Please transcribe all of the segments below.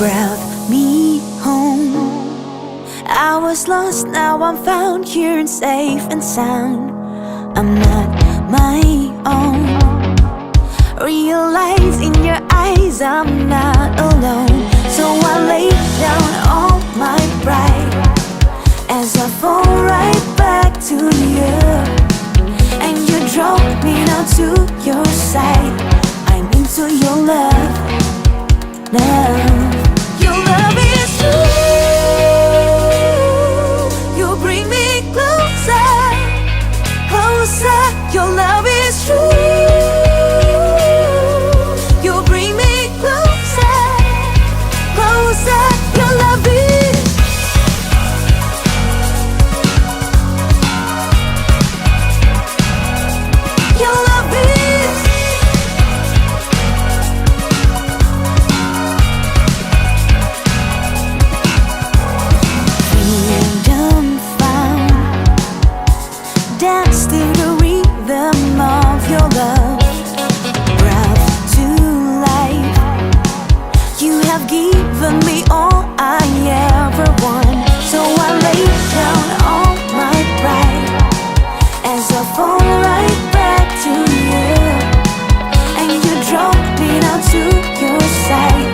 brought me home. I was lost, now I'm found here and safe and sound. I'm not my own. Realize in your eyes I'm not alone. So I lay down all my pride as I fall right back to you. And you draw me now to your side. I'm into your love, love. Your love is true. You bring me closer, closer. Your love is true. You bring me closer, closer. Your love is. Your love is. Freedom found. Dance to the rhythm of your love. Brought to life. You have given me all I ever want. So I lay down all my pride as I fall right back to you. And you draw me now to your side.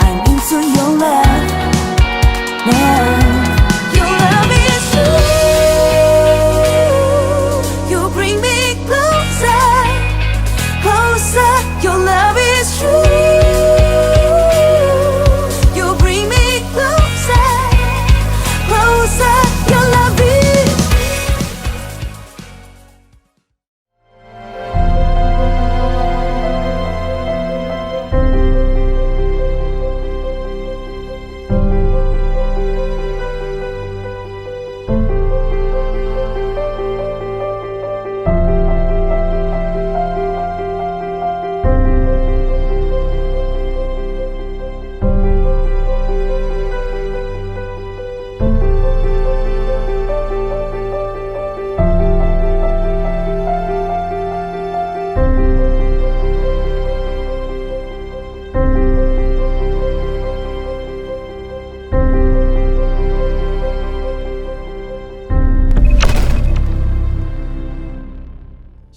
I'm into your love, love. Your love is true. You bring me closer, closer. Your love is true. You bring me closer, closer. Your love is.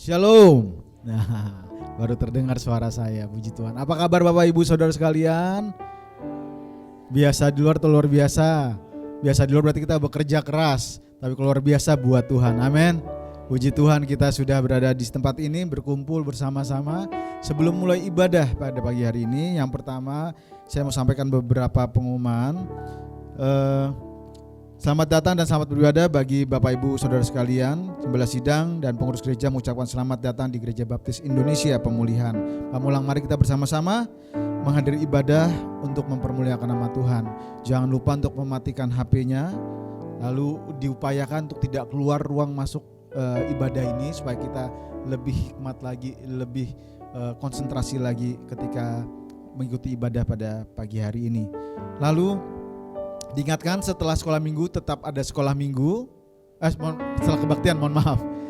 Shalom. Nah, baru terdengar suara saya, puji Tuhan. Apa kabar Bapak Ibu Saudara sekalian? Biasa di luar tuh luar biasa. Biasa di luar berarti kita bekerja keras, tapi luar biasa buat Tuhan. Amin. Puji Tuhan, kita sudah berada di tempat ini berkumpul bersama-sama. Sebelum mulai ibadah pada pagi hari ini, yang pertama saya mau sampaikan beberapa pengumuman. Selamat datang dan selamat beribadah bagi Bapak Ibu Saudara sekalian. Gembala sidang dan pengurus gereja mengucapkan selamat datang di Gereja Baptis Indonesia Pemulihan Pamulang. Mari kita bersama-sama menghadiri ibadah untuk mempermuliakan nama Tuhan. Jangan lupa untuk mematikan HP-nya, lalu diupayakan untuk tidak keluar ruang masuk ibadah ini supaya kita lebih hikmat lagi, lebih konsentrasi lagi ketika mengikuti ibadah pada pagi hari ini. Lalu diingatkan setelah sekolah minggu tetap ada sekolah minggu. Setelah kebaktian,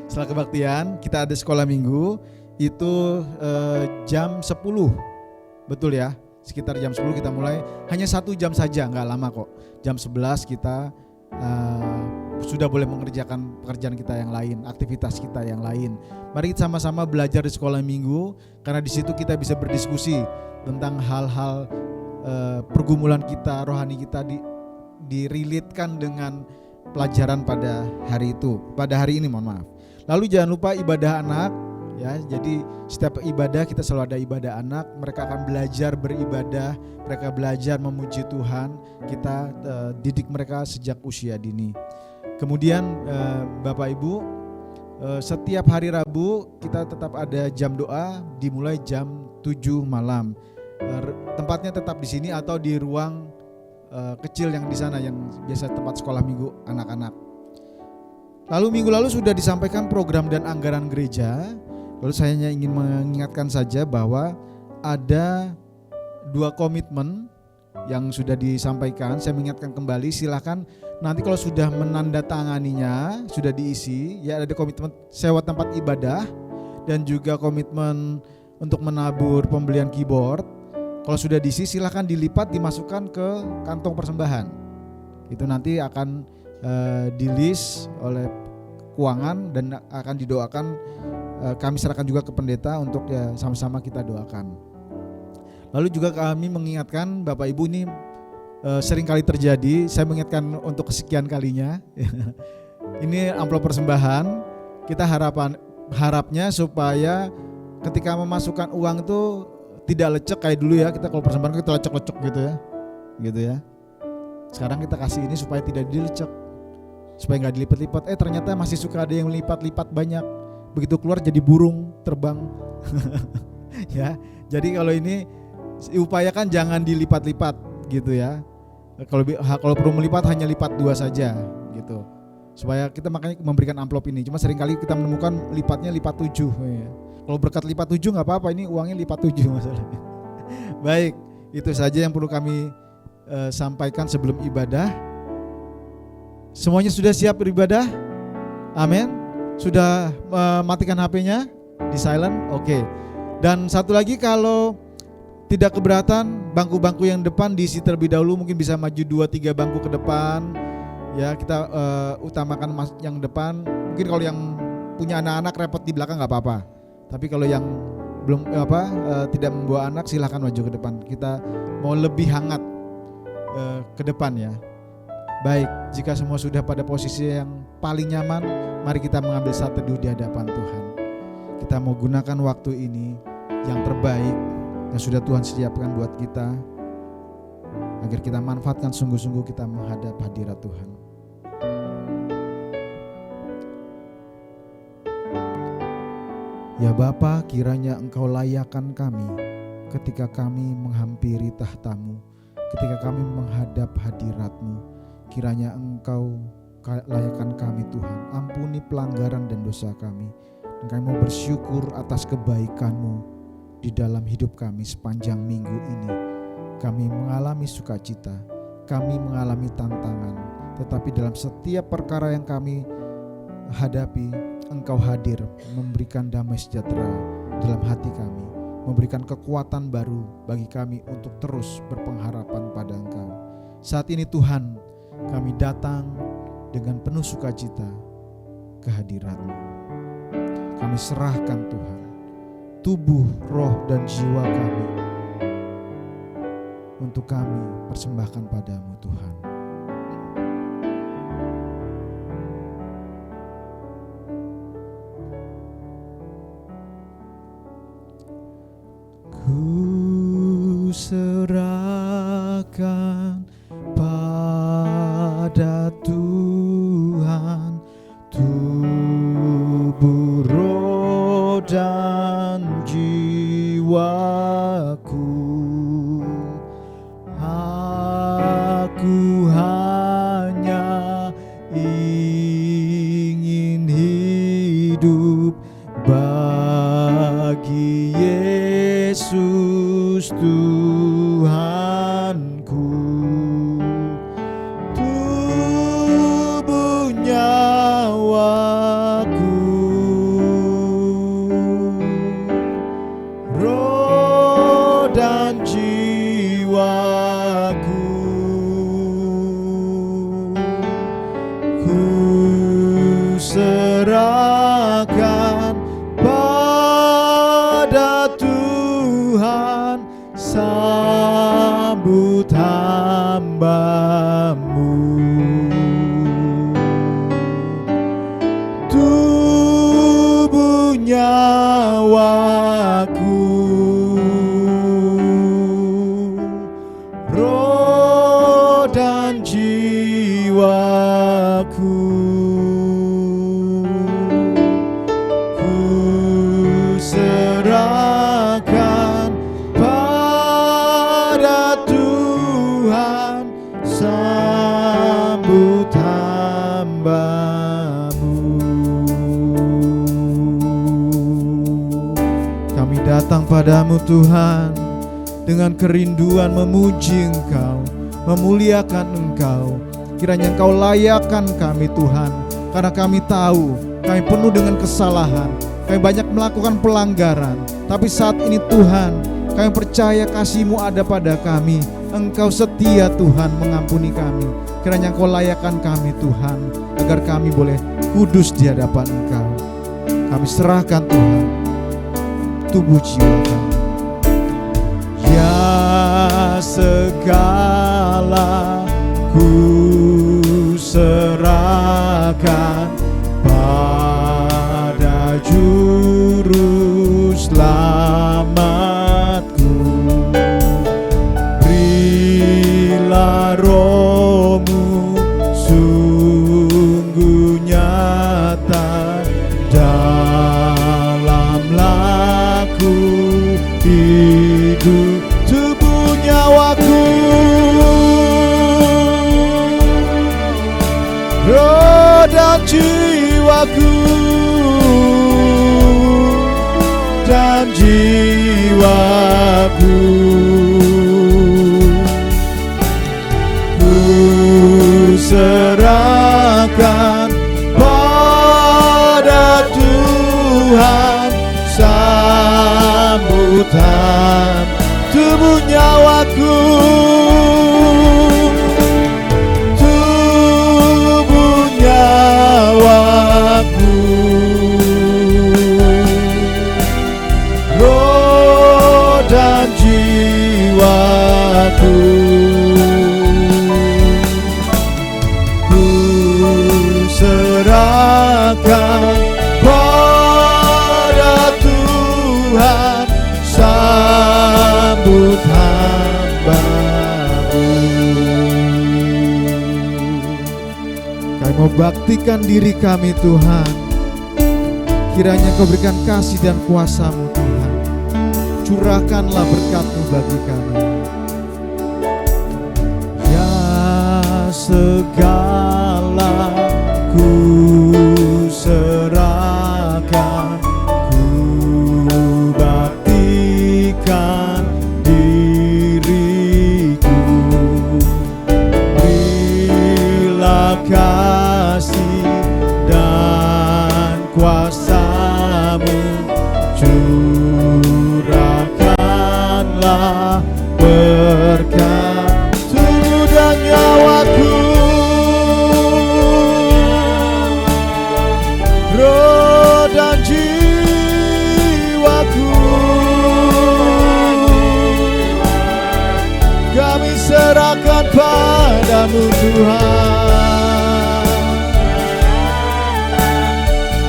setelah kebaktian kita ada sekolah minggu itu jam 10. Betul ya, sekitar jam 10 kita mulai. Hanya 1 jam saja, gak lama kok. Jam 11 kita sudah boleh mengerjakan pekerjaan kita yang lain, aktivitas kita yang lain. Mari kita sama-sama belajar di sekolah minggu, karena di situ kita bisa berdiskusi tentang hal-hal pergumulan kita, rohani kita dirilitkan dengan pelajaran pada hari itu, pada hari ini, mohon maaf. Lalu jangan lupa ibadah anak ya. Jadi setiap ibadah kita selalu ada ibadah anak. Mereka akan belajar beribadah, mereka belajar memuji Tuhan. Kita didik mereka sejak usia dini. Kemudian Bapak Ibu, setiap hari Rabu kita tetap ada jam doa dimulai jam 7 malam. Tempatnya tetap di sini atau di ruang kecil yang di sana yang biasa tempat sekolah minggu anak-anak. Lalu minggu lalu sudah disampaikan program dan anggaran gereja. Lalu saya hanya ingin mengingatkan saja bahwa ada 2 komitmen yang sudah disampaikan. Saya mengingatkan kembali, silakan nanti kalau sudah menandatanganinya, sudah diisi, ya ada komitmen sewa tempat ibadah dan juga komitmen untuk menabur pembelian keyboard. Kalau sudah diisi silahkan dilipat dimasukkan ke kantong persembahan. Itu nanti akan di-list oleh keuangan dan akan didoakan. Kami serahkan juga ke pendeta untuk ya sama-sama kita doakan. Lalu juga kami mengingatkan Bapak Ibu, ini sering kali terjadi, saya mengingatkan untuk kesekian kalinya. Ini amplop persembahan, kita harapnya supaya ketika memasukkan uang itu tidak lecek kayak dulu ya, kita kalau persembahan kita lecek-lecek gitu ya. Sekarang kita kasih ini supaya tidak dilecek, supaya nggak dilipat-lipat. Ternyata masih suka ada yang lipat-lipat banyak, begitu keluar jadi burung terbang. Ya, jadi kalau ini upayakan jangan dilipat-lipat gitu ya. Kalau perlu melipat hanya lipat 2 saja gitu. Supaya kita makanya memberikan amplop ini. Cuma seringkali kita menemukan lipatnya lipat 7 ya. Kalau berkat lipat 7 enggak apa-apa, ini uangnya lipat 7 masalahnya. Baik, itu saja yang perlu kami sampaikan sebelum ibadah. Semuanya sudah siap beribadah? Amin. Sudah matikan HP-nya? Di silent? Oke. Dan satu lagi, kalau tidak keberatan, bangku-bangku yang depan diisi terlebih dahulu, mungkin bisa maju 2-3 bangku ke depan. Ya, kita utamakan yang depan. Mungkin kalau yang punya anak-anak repot di belakang nggak apa-apa. Tapi kalau yang belum tidak membawa anak, silahkan maju ke depan. Kita mau lebih hangat ke depan ya. Baik, jika semua sudah pada posisi yang paling nyaman, mari kita mengambil saat teduh di hadapan Tuhan. Kita mau gunakan waktu ini yang terbaik yang sudah Tuhan siapkan buat kita, agar kita manfaatkan sungguh-sungguh kita menghadap hadirat Tuhan. Ya Bapa, kiranya Engkau layakkan kami ketika kami menghampiri tahta-Mu, ketika kami menghadap hadirat-Mu. Kiranya Engkau layakkan kami Tuhan, ampuni pelanggaran dan dosa kami, dan kami mau bersyukur atas kebaikan-Mu di dalam hidup kami sepanjang minggu ini. Kami mengalami sukacita, kami mengalami tantangan, tetapi dalam setiap perkara yang kami hadapi, Engkau hadir memberikan damai sejahtera dalam hati kami, memberikan kekuatan baru bagi kami untuk terus berpengharapan pada Engkau. Saat ini Tuhan, kami datang dengan penuh sukacita ke hadirat-Mu. Kami serahkan Tuhan tubuh, roh, dan jiwa kami untuk kami persembahkan padamu Tuhan. Ku serahkan pada Tuhan tubuh, roh, dan jiwaku. Aku hanya ingin hidup bagi Yesus Tuhanku. Tubuh, nyawaku, roh dan jiwaku, ku serahkan pada Tuhan, sambut hamba-Mu. Tubuh, nyawaku, roh dan jiwaku, ku serahkan pada Tuhan, sambut hamba-Mu. Kami datang padamu Tuhan dengan kerinduan memuji Engkau, memuliakan Engkau. Kiranya Engkau layakkan kami Tuhan, karena kami tahu kami penuh dengan kesalahan, kami banyak melakukan pelanggaran. Tapi saat ini Tuhan, Kami percaya kasih-Mu ada pada kami. Engkau setia Tuhan mengampuni kami. Kiranya Engkau layakkan kami Tuhan, agar kami boleh kudus di hadapan Engkau. Kami serahkan Tuhan tubuh jiwa kami. Ya segala ku serahkan pada Juru Selamatku. Berilah Roh-Mu sungguh nyata dalam laku hidup tubuh nyawaku, roh dan jiwaku, dan jiwaku. Ku serahkan pada Tuhan, sambutan tubuh nyawaku, tubuh nyawaku, roh dan jiwaku. Ku serahkan pada Tuhan, sambut hamba-Mu. Kami mau baktikan diri kami Tuhan. Kiranya Kau berikan kasih dan kuasa-Mu Tuhan. Curahkanlah berkat-Mu bagi kami. Ya segala ku serahkan, ku baktikan diriku. Berilah kasih dan kuasa-Mu, curahkanlah berkat tubuh dan nyawaku, roh dan jiwaku. Kami serahkan pada-Mu Tuhan,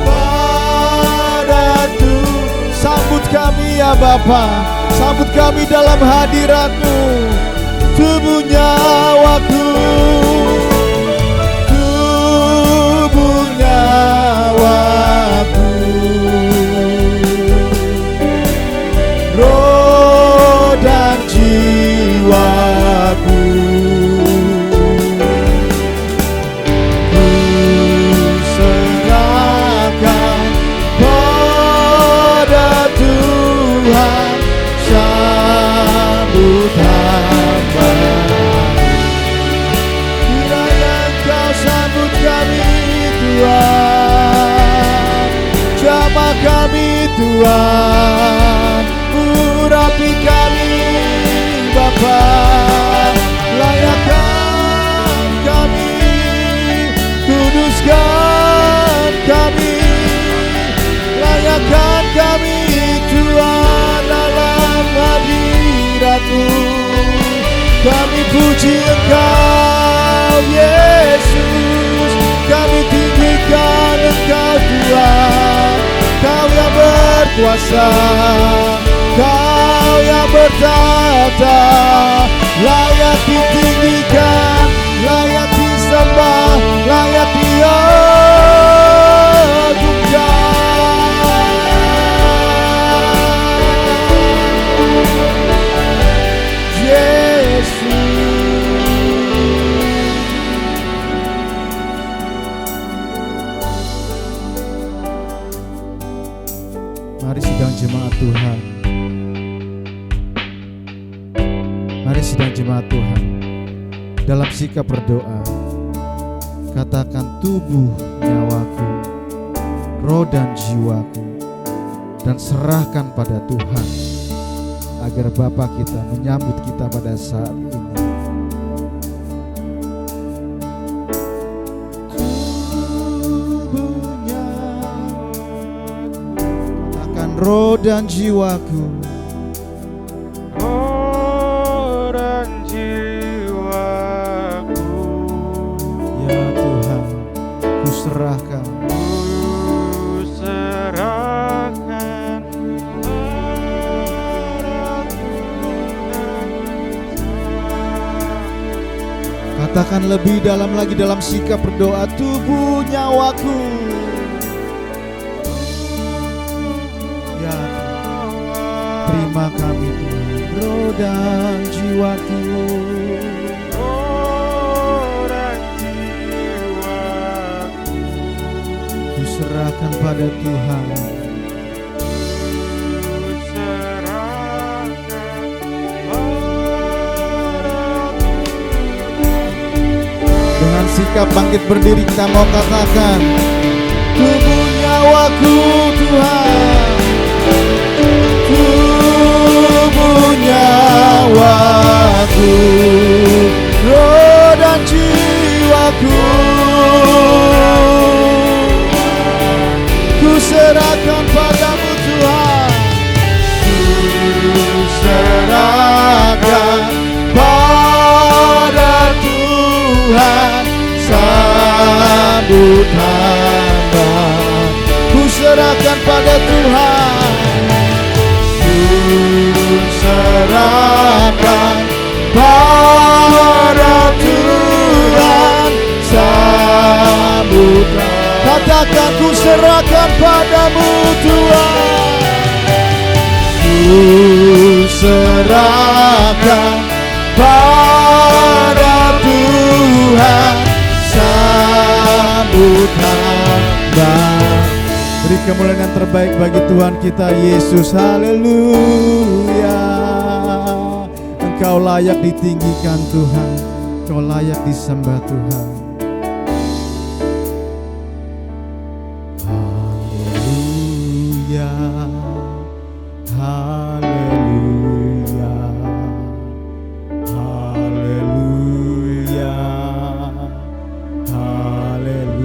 pada Tuhan. Sambut kami ya Bapa, sambut kami dalam hadirat-Mu, tubuh nyawaku, tubuh nyawaku, roh dan jiwaku. Ku serahkan pada Tuhan, sambut hamba-Mu. Kiranya Engkau sambut kami Tuhan, jamah kami Tuhan, urapi kami Bapa, layakkan kami, kuduskan kami, layakkan kami Tuhan dalam hadirat-Mu. Kami puji Engkau Yesus, kami tinggikan Engkau Tuhan. Kau yang berkuasa, Kau yang bertata, layak ditinggikan, layak disembah, layak diagungkan. Yesus. Mari sidang jemaat Tuhan, mari sidang jemaat Tuhan, dalam sikap berdoa, katakan tubuh nyawaku, roh dan jiwaku, dan serahkan pada Tuhan, agar Bapa kita menyambut kita pada saat ini. Tubuhnya, katakan roh dan jiwaku, roh dan jiwaku, ya Tuhan, ku serahkan. Katakan lebih dalam lagi dalam sikap berdoa, tubuh nyawaku. Ya, terima kami Tuhan, roh dan jiwaku. roh dan jiwaku, Kuserahkan pada Tuhan. Dengan sikap bangkit berdiri kita mau katakan, tubuh nyawaku Tuhan, tubuh nyawaku, roh dan jiwaku, ku serahkan padamu Tuhan, ku serahkan pada Tuhan, sambut hamba. Ku serahkan pada Tuhan, ku serahkan pada Tuhan, sambut hamba. Katakan, ku serahkan padamu Tuhan, ku serahkan pada Tuhan, sambut hamba. Beri kemuliaan yang terbaik bagi Tuhan kita Yesus. Haleluya. Engkau layak ditinggikan Tuhan, Engkau layak disembah Tuhan. Haleluya, haleluya, haleluya, haleluya,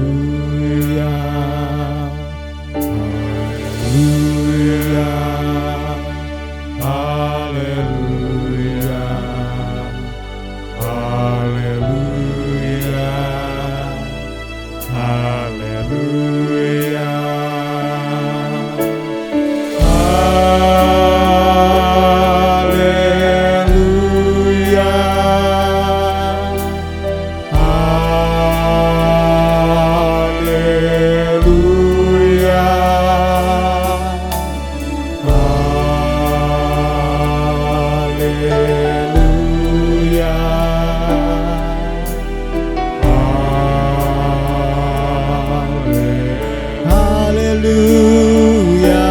haleluya, haleluya, haleluya,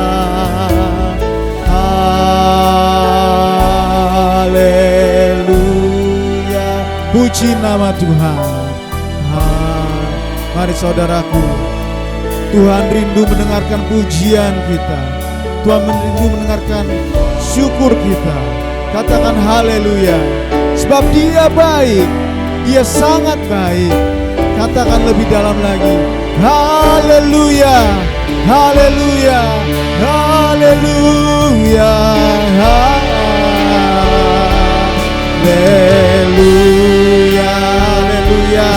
haleluya. Puji nama Tuhan. Mari saudaraku, Tuhan rindu mendengarkan pujian kita, Tuhan rindu mendengarkan syukur kita. Katakan haleluya, sebab Dia baik, Dia sangat baik. Katakan lebih dalam lagi, haleluya, haleluya, haleluya, haleluya, haleluya,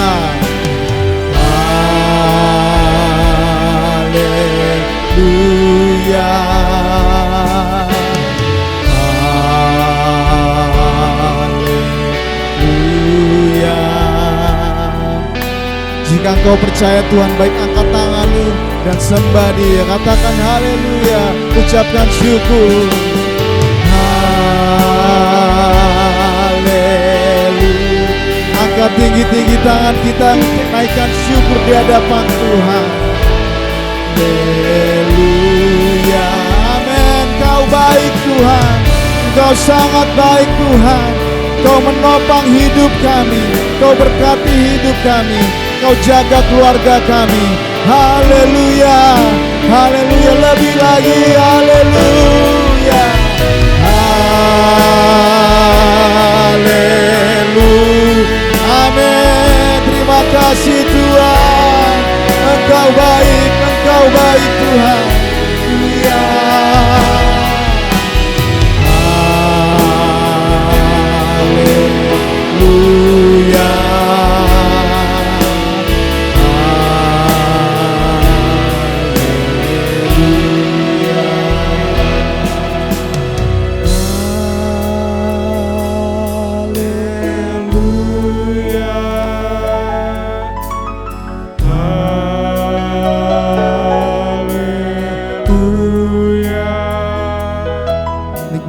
haleluya, haleluya. Jika engkau percaya Tuhan baik, angkat tanganmu dan sembah Dia. Katakan haleluya, ucapkan syukur. Angkat tinggi-tinggi tangan kita, naikkan syukur di hadapan Tuhan. Haleluya, amin. Kau baik Tuhan, Engkau sangat baik Tuhan. Kau menopang hidup kami, Kau berkati hidup kami, Kau jaga keluarga kami. Haleluya, haleluya, lebih lagi haleluya.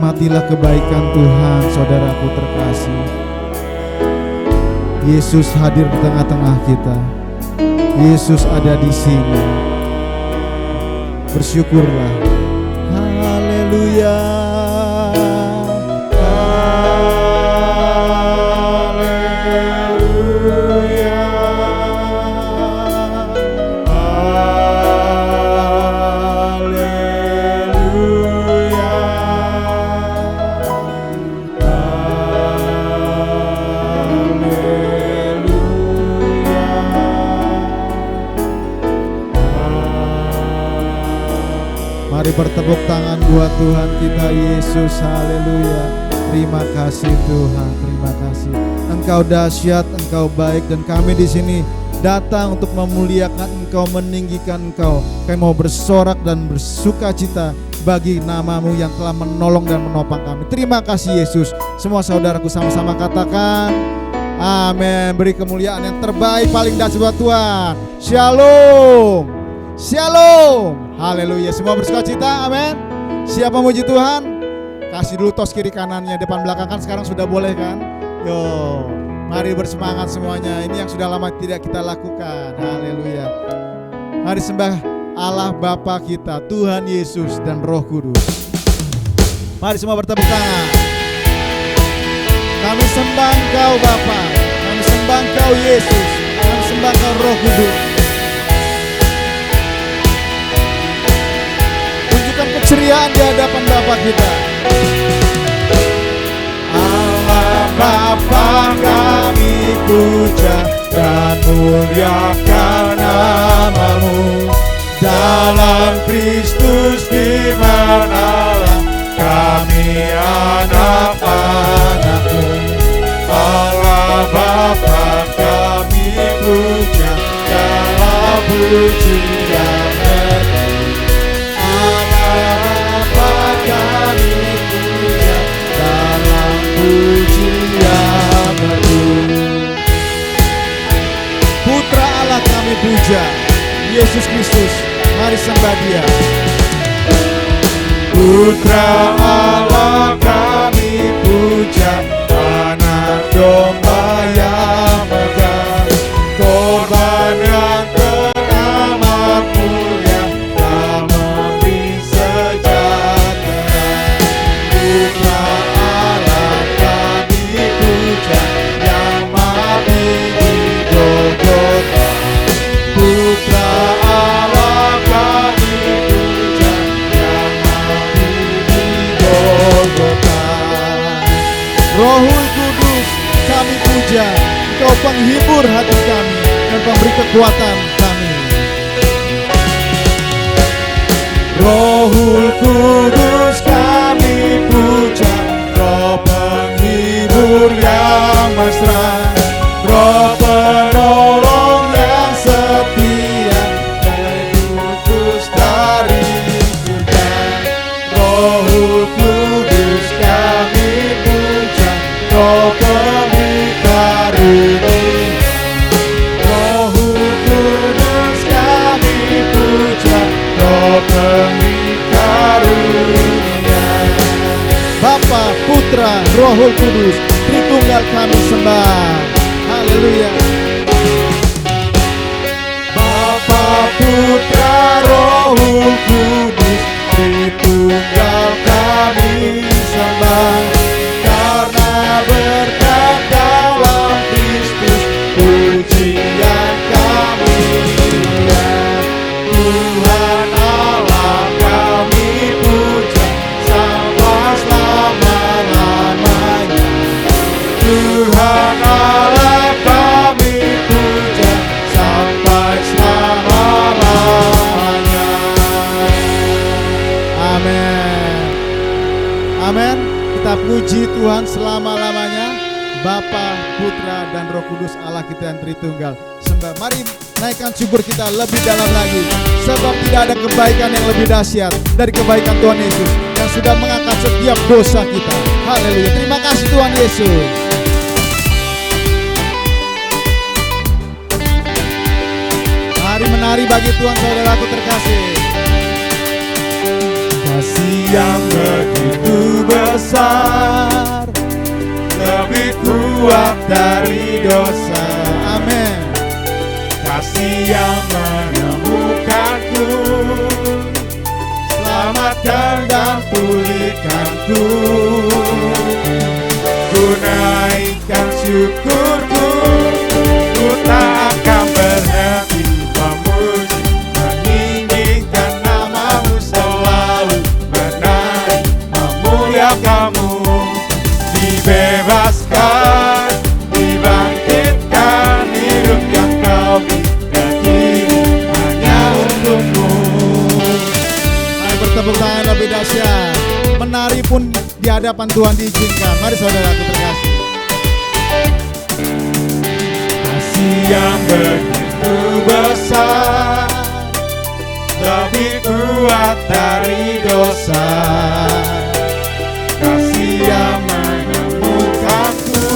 Nikmatilah kebaikan Tuhan, saudaraku terkasih. Yesus hadir di tengah-tengah kita. Yesus ada di sini. Bersyukurlah. Haleluya. Mari bertepuk tangan buat Tuhan kita Yesus. Haleluya. Terima kasih Tuhan, terima kasih. Engkau dahsyat, Engkau baik, dan kami di sini datang untuk memuliakan Engkau, meninggikan Engkau. Kami mau bersorak dan bersukacita bagi nama-Mu yang telah menolong dan menopang kami. Terima kasih Yesus. Semua saudaraku sama-sama katakan amin. Beri kemuliaan yang terbaik paling dahsyat buat Tuhan. Shalom. Shalom. Haleluya. Semua bersukacita. Amin. Siapa muji Tuhan? Kasih dulu tos kiri kanannya, depan belakang kan sekarang sudah boleh kan? Yo, mari bersemangat semuanya. Ini yang sudah lama tidak kita lakukan. Haleluya. Mari sembah Allah Bapa kita, Tuhan Yesus dan Roh Kudus. Mari semua bertepuk tangan. Kami sembah Engkau Bapa, kami sembah Engkau Yesus, kami sembah Engkau Roh Kudus. Tunjukkan keceriaan di hadapan Bapa kita. Allah Bapa kami puja dan muliakan nama-Mu. Dalam Kristus firman Allah, kami anak-anak-Mu. Allah Bapa kami puja dalam pujian Mu. Allah Bapa kami puja dalam pujian Mu. Putra Allah kami puja, Yesus Kristus, mari sembah Dia. Putra Allah kami puja, anak domba yang megah, korban yang teramat mulia, tak memberi sejahtera. Putra Allah kami puja, yang mati di Golgota. Putra Allah kami puja, yang mati di Golgota. Rohul Kudus kami puja, Engkau penghibur hati kami dan pemberi kekuatan kami. Rohul Kudus kami puja, Roh penghibur yang mesra, Roh penolong yang setia, diutus dari surga. Rohul Kudus kami puja, Roh pemberi karunia. Rohul Kudus kami puja, Roh pemberi karunia. Bapa, Putra, Rohul Kudus, Tritunggal kami sembah. Haleluya. Bapa, Putra, Rohul Kudus, Tritunggal kami sembah. Karena berkat dalam Kristus, pujian kami mulia. Tuhan Allah kami puja, sampai selama-lamanya. Tuhan Allah kami puja, sampai selama-lamanya. Amin. Amin. Kita puji Tuhan selama-lamanya. Bapa, Putra, dan Roh Kudus Allah kita yang Tritunggal. Sembah. Mari naikkan syukur kita lebih dalam lagi, sebab tidak ada kebaikan yang lebih dahsyat dari kebaikan Tuhan Yesus yang sudah mengangkat setiap dosa kita. Haleluya. Terima kasih Tuhan Yesus. Mari menari bagi Tuhan, saudaraku terkasih. Kasih yang begitu besar, kuat dari dosa. Amin. Kasih yang menemukanku, selamatkan dan pulihkanku. Ku naikkan syukurku, ku tak akan berhenti memuji, meninggikan namamu selalu, menaik memuliakanmu. Dibebaskan, dibangkitkan, hidup yang kau berikan ini hanya untukmu. Mari bertepuk tangan lebih dahsyat. Menari pun di hadapan Tuhan diizinkan. Mari saudaraku terkasih. Kasih yang begitu besar, lebih kuat dari dosa. Kasih yang menemukanku,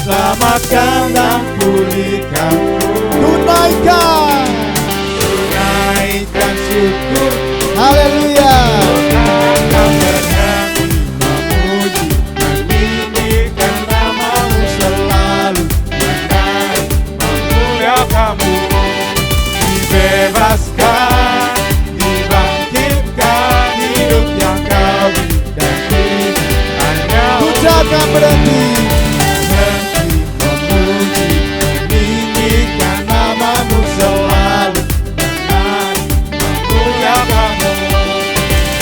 selamatkan dan pulihkanku. Tunaikan syukur. Haleluya. Akan berhenti memuji, meninggikan namamu selalu, menaik memuliakanmu. Dibebaskan, dibangkitkan, hidup yang kau berikan ini hanya untukmu. Berhenti memuji, meninggikan namamu selalu, menaik memuliakanmu.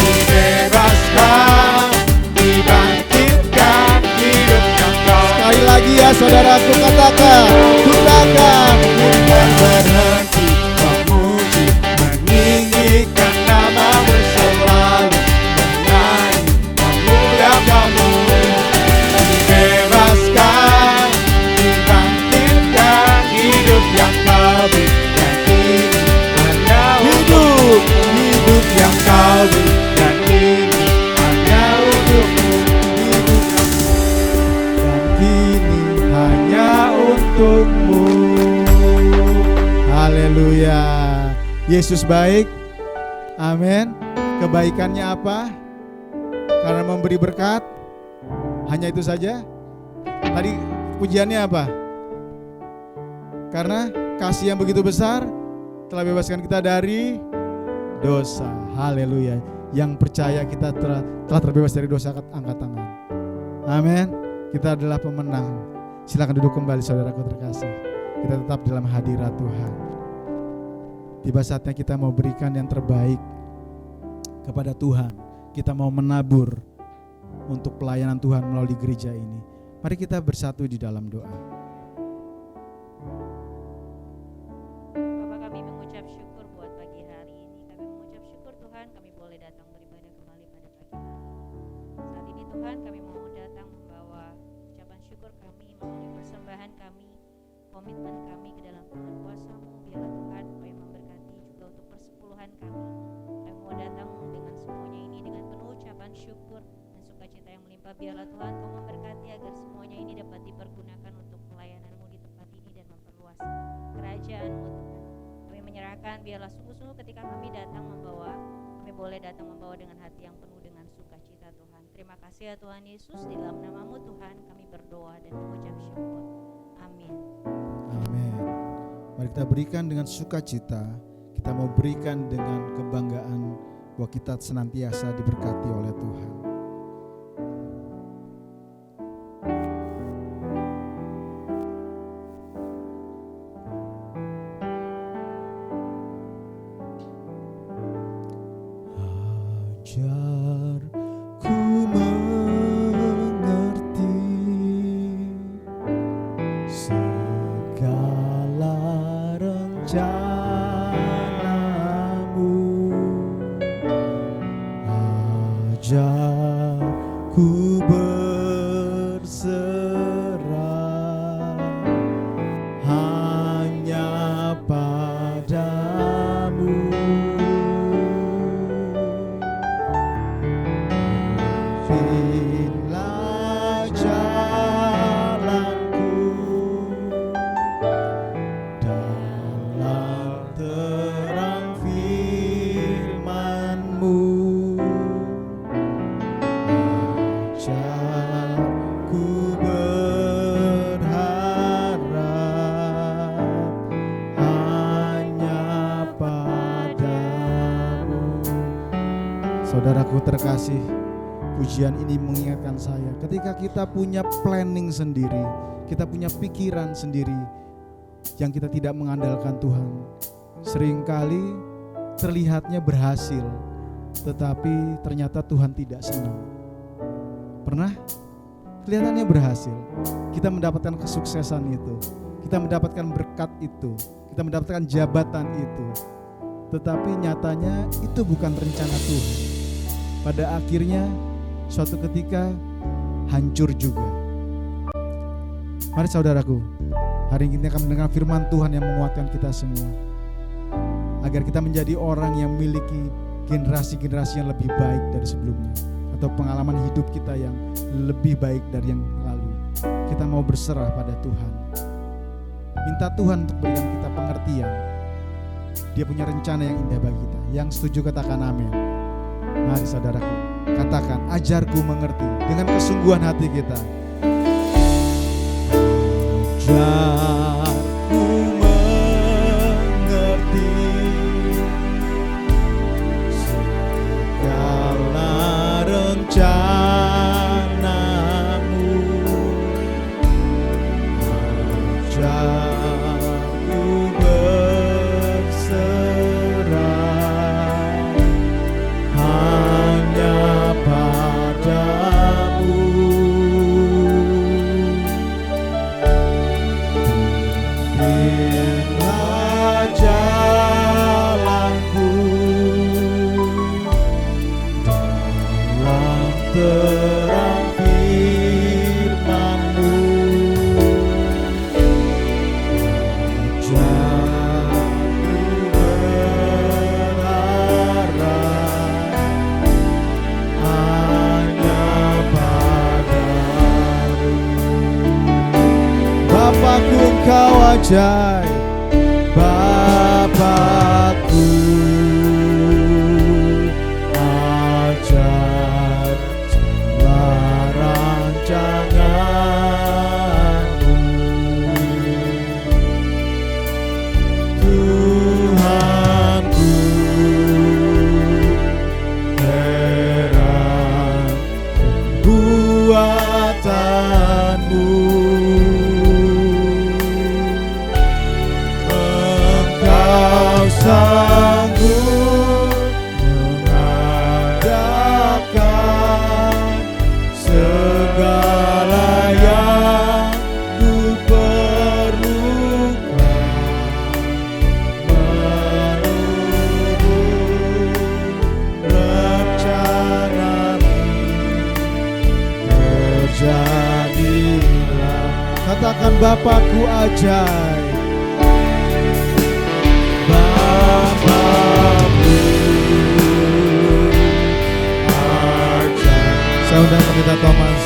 Dibebaskan, dibangkitkan, hidup yang kau. Sekali lagi ya saudaraku, katakan, katakan. Bukan berhenti memuji, meninggikan namamu selalu, menaik memuliakanmu. Dibebaskan, dibangkitkan, hidup yang kau berikan ini hanya untukmu. Hidup yang kau berikan ini hanya untukmu. Dan kini hanya untukmu. Haleluya. Yesus baik. Amin. Kebaikannya apa? Karena memberi berkat. Hanya itu saja. Tadi pujiannya apa? Karena kasih yang begitu besar telah bebaskan kita dari dosa. Haleluya. Yang percaya kita telah terbebas dari dosa, angkat tangan. Amin. Kita adalah pemenang. Silakan duduk kembali saudaraku terkasih. Kita tetap dalam hadirat Tuhan. Tiba saatnya kita mau berikan yang terbaik kepada Tuhan. Kita mau menabur untuk pelayanan Tuhan melalui gereja ini. Mari kita bersatu di dalam doa. Bapak, kami mengucap syukur buat pagi hari ini. Kami mengucap syukur Tuhan, kami boleh datang beribadah kembali pada pagi hari. Saat ini Tuhan, kami mau datang membawa ucapan syukur kami, melalui persembahan kami, komitmen kami ke dalam tangan kuasa-Mu. Biarlah Tuhan Kau yang memberkati juga untuk persepuluhan kami. Kami mau datang dengan semuanya ini dengan penuh ucapan syukur dan sukacita yang melimpah. Biarlah Tuhan Kau memberkati agar semuanya ini dapat dipergunakan untuk pelayanan-Mu di tempat ini dan memperluas kerajaan-Mu Tuhan. Kami menyerahkan, biarlah sungguh-sungguh ketika kami datang membawa, kami boleh datang membawa dengan hati yang penuh dengan sukacita Tuhan. Terima kasih ya Tuhan Yesus, di dalam nama-Mu Tuhan kami berdoa dan mengucap syukur. Amin. Amin. Mari kita berikan dengan sukacita. Kita mau berikan dengan kebanggaan bahwa kita senantiasa diberkati oleh Tuhan. Ajarku mengerti segala rencana-Mu. Ajarku berserah hanya padamu. Pimpinlah jalanku dalam terang firman-Mu. Ajar Saudaraku terkasih, pujian ini mengingatkan saya ketika kita punya planning sendiri, kita punya pikiran sendiri yang kita tidak mengandalkan Tuhan, seringkali terlihatnya berhasil, tetapi ternyata Tuhan tidak senang. Pernah? Kelihatannya berhasil, kita mendapatkan kesuksesan itu, kita mendapatkan berkat itu, kita mendapatkan jabatan itu, tetapi nyatanya itu bukan rencana Tuhan. Pada akhirnya suatu ketika hancur juga. Mari saudaraku, hari ini kita akan mendengar firman Tuhan yang menguatkan kita semua, agar kita menjadi orang yang memiliki generasi-generasi yang lebih baik dari sebelumnya, atau pengalaman hidup kita yang lebih baik dari yang lalu. Kita mau berserah pada Tuhan, minta Tuhan untuk berikan kita pengertian. Dia punya rencana yang indah bagi kita. Yang setuju katakan amin. Mari saudaraku, katakan, ajarku mengerti dengan kesungguhan hati kita. Ajarku mengerti segala rencanamu. Ajarku berserah hanya padamu. Bimbinglah jalanku dalam terang firman-Mu. Ajarku berharap hanya padamu. Bapakku, Engkau ajaib, Bapakku ajaib segala rancangan-Mu. Tuhanku, heran perbuatan-Mu. Engkau sanggup mengadakan segala yang ku perlukan menurut rencana-Mu. Terjadilah. Katakan, Bapakku ajaib, Bapakku ajaib. Saya undang Pendeta Thomas.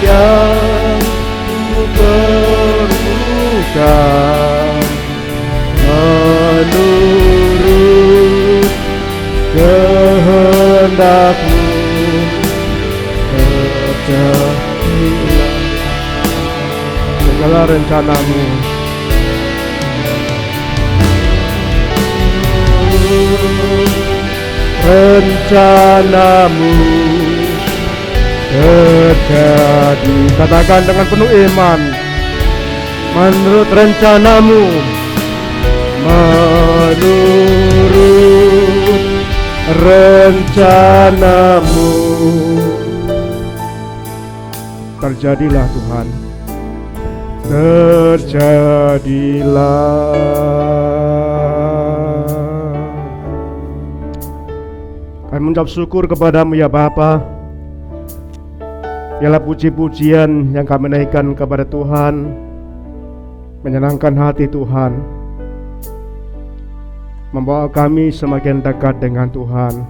Yang ku perlukan menurut kehendak-Mu. Terjadilah segala rencana-Mu. Rencana-Mu terjadi. Katakan dengan penuh iman, menurut rencana-Mu, menurut rencana-Mu. Terjadilah Tuhan, terjadilah. Kami mengucap syukur kepadamu ya Bapa. Ialah puji-pujian yang kami naikkan kepada Tuhan, menyenangkan hati Tuhan. membawa kami semakin dekat dengan Tuhan.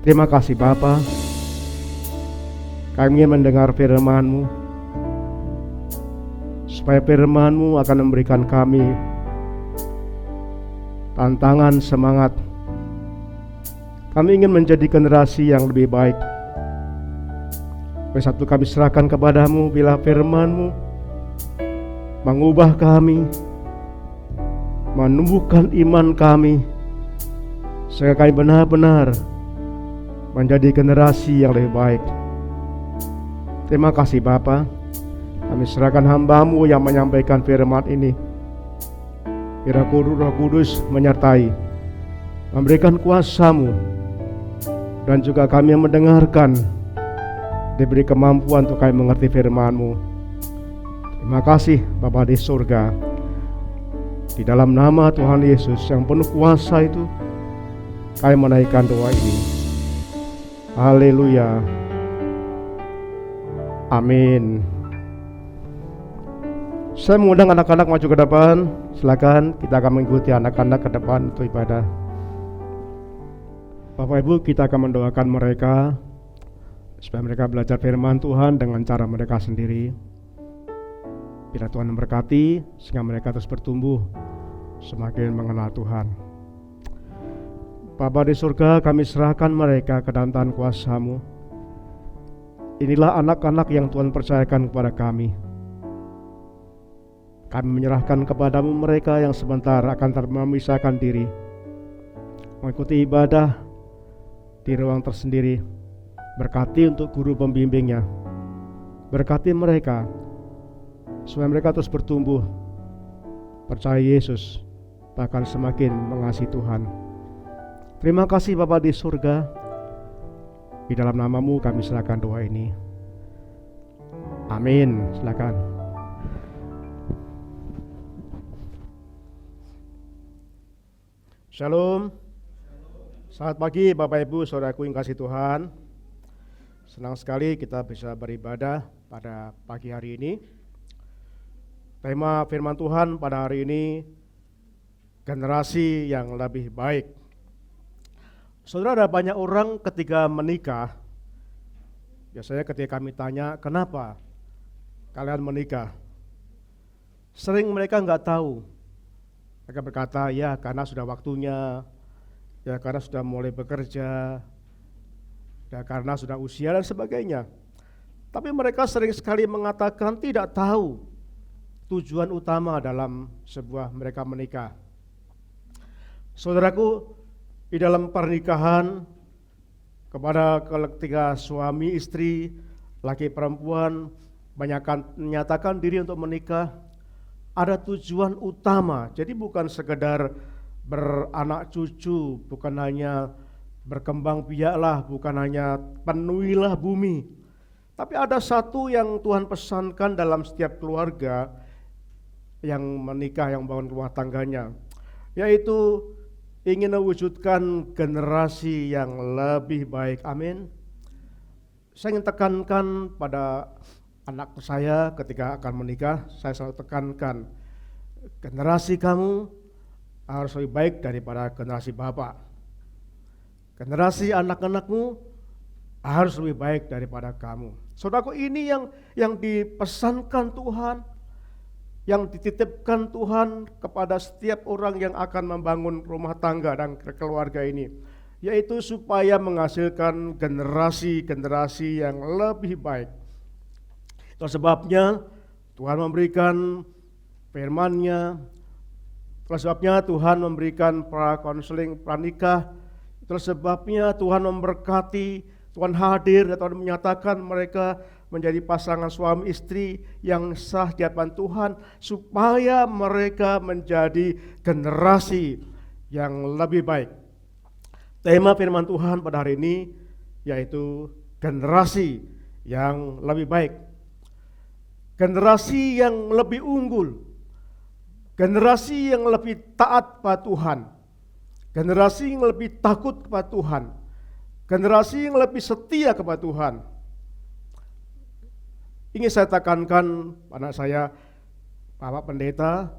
Terima kasih Bapa. Kami ingin mendengar firman-Mu, supaya firman-Mu akan memberikan kami tantangan, semangat. Kami ingin menjadi generasi yang lebih baik. Bersatu kami serahkan kepadamu, bila firman-Mu mengubah kami, menumbuhkan iman kami, sehingga kami benar-benar menjadi generasi yang lebih baik. Terima kasih Bapa. Kami serahkan hamba-Mu yang menyampaikan firman ini. Biar Roh Kudus menyertai, memberikan kuasa-Mu, dan juga kami yang mendengarkan diberi kemampuan untuk kami mengerti firman-Mu. Terima kasih Bapa di surga. Di dalam nama Tuhan Yesus yang penuh kuasa itu, kami menaikkan doa ini. Haleluya. Amin. Saya mengundang anak-anak maju ke depan. Silakan, kita akan mengikuti anak-anak ke depan untuk ibadah. Bapak Ibu, kita akan mendoakan mereka supaya mereka belajar firman Tuhan dengan cara mereka sendiri. Bila Tuhan memberkati, sehingga mereka terus bertumbuh semakin mengenal Tuhan. Bapa di surga, kami serahkan mereka ke dalam tangan kuasa-Mu. Inilah anak-anak yang Tuhan percayakan kepada kami. Kami menyerahkan kepadamu mereka yang sebentar akan memisahkan diri, mengikuti ibadah di ruang tersendiri. Berkati untuk guru pembimbingnya, berkati mereka supaya mereka terus bertumbuh, percaya Yesus, bahkan semakin mengasihi Tuhan. Terima kasih Bapa di surga. Di dalam nama-Mu kami serahkan doa ini. Amin. Silakan. Shalom. Selamat pagi Bapak Ibu, Saudaraku yang kasih Tuhan. Senang sekali kita bisa beribadah pada pagi hari ini. Tema firman Tuhan pada hari ini, generasi yang lebih baik. Saudara, ada banyak orang ketika menikah, biasanya ketika kami tanya, kenapa kalian menikah? Sering mereka nggak tahu. Mereka berkata, ya karena sudah waktunya, ya karena sudah mulai bekerja, ya karena sudah usia dan sebagainya. Tapi mereka sering sekali mengatakan tidak tahu tujuan utama dalam sebuah mereka menikah. Saudaraku, di dalam pernikahan, kepada ketika suami istri, laki perempuan menyatakan diri untuk menikah, ada tujuan utama. Jadi bukan sekedar beranak cucu, bukan hanya berkembang biaklah, bukan hanya penuhilah bumi. Tapi ada satu yang Tuhan pesankan dalam setiap keluarga yang menikah, yang membangun rumah tangganya, yaitu ingin mewujudkan generasi yang lebih baik. Amin. Saya ingin tekankan pada anak saya ketika akan menikah, saya selalu tekankan, generasi kamu harus lebih baik daripada generasi bapak. Generasi anak-anakmu harus lebih baik daripada kamu. Saudaraku, ini yang dipesankan Tuhan, yang dititipkan Tuhan kepada setiap orang yang akan membangun rumah tangga dan keluarga ini, yaitu supaya menghasilkan generasi-generasi yang lebih baik. Itu sebabnya Tuhan memberikan firman-Nya, itu sebabnya Tuhan memberikan pra-konseling pranikah, itu sebabnya Tuhan memberkati, Tuhan hadir dan menyatakan mereka menjadi pasangan suami istri yang sah di hadapan Tuhan, supaya mereka menjadi generasi yang lebih baik. Tema firman Tuhan pada hari ini yaitu generasi yang lebih baik. Generasi yang lebih unggul, generasi yang lebih taat pada Tuhan, generasi yang lebih takut kepada Tuhan, generasi yang lebih setia kepada Tuhan. Ingin saya tekankan pada saya, Bapak Pendeta,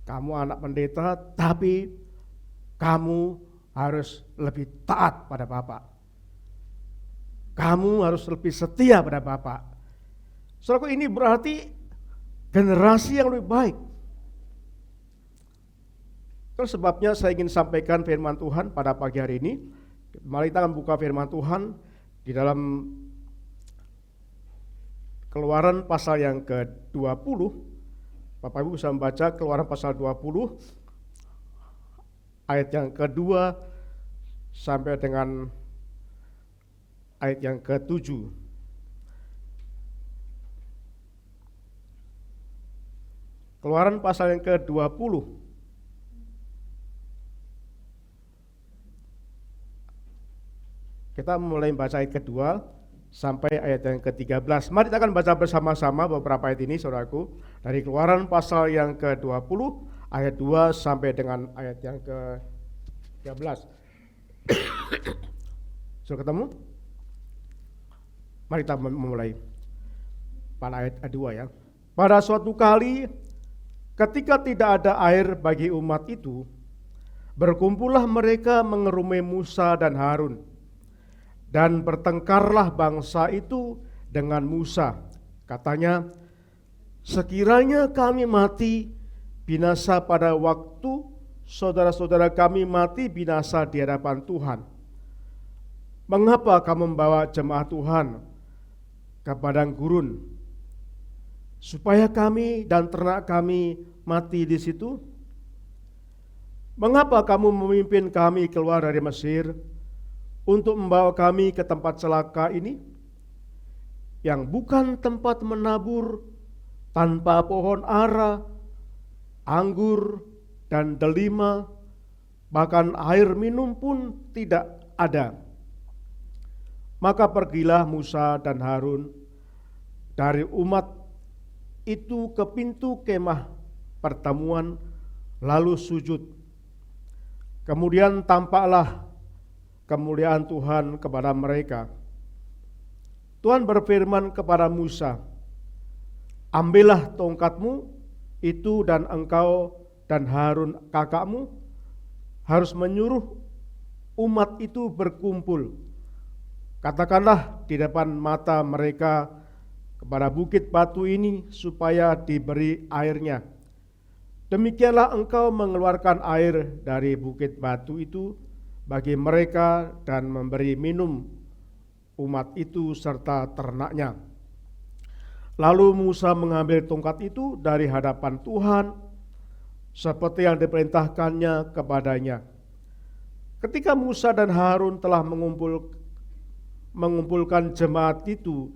kamu anak pendeta, tapi kamu harus lebih taat pada Bapak. Kamu harus lebih setia pada Bapak. Saudaraku, ini berarti generasi yang lebih baik. Itu sebabnya saya ingin sampaikan firman Tuhan pada pagi hari ini. Mari kita akan buka firman Tuhan di dalam Keluaran pasal yang ke-20. Bapak Ibu bisa membaca Keluaran pasal 20 ayat yang kedua sampai dengan ayat yang ke-7. Keluaran pasal yang ke-20 kita mulai baca ayat kedua sampai ayat yang ke-13. Mari kita akan baca bersama-sama beberapa ayat ini, saudaraku. Dari Keluaran pasal yang ke-20, ayat 2 sampai dengan ayat yang ke-13. Sudah ketemu? Mari kita memulai pada ayat 2 ya. Pada suatu kali, ketika tidak ada air bagi umat itu, berkumpullah mereka mengerumai Musa dan Harun. Dan bertengkarlah bangsa itu dengan Musa. Katanya, sekiranya kami mati binasa pada waktu saudara-saudara kami mati binasa di hadapan Tuhan. Mengapa kamu membawa jemaat Tuhan ke padang gurun, supaya kami dan ternak kami mati di situ? Mengapa kamu memimpin kami keluar dari Mesir untuk membawa kami ke tempat celaka ini, yang bukan tempat menabur, tanpa pohon ara, anggur, dan delima, bahkan air minum pun tidak ada? Maka pergilah Musa dan Harun dari umat itu ke pintu kemah pertemuan, lalu sujud. Kemudian tampaklah kemuliaan Tuhan kepada mereka. Tuhan berfirman kepada Musa, ambillah tongkatmu itu dan engkau dan Harun kakakmu harus menyuruh umat itu berkumpul. Katakanlah di depan mata mereka kepada bukit batu ini supaya diberi airnya. Demikianlah engkau mengeluarkan air dari bukit batu itu bagi mereka dan memberi minum umat itu serta ternaknya. Lalu Musa mengambil tongkat itu dari hadapan Tuhan seperti yang diperintahkannya kepadanya. Ketika Musa dan Harun telah mengumpulkan jemaat itu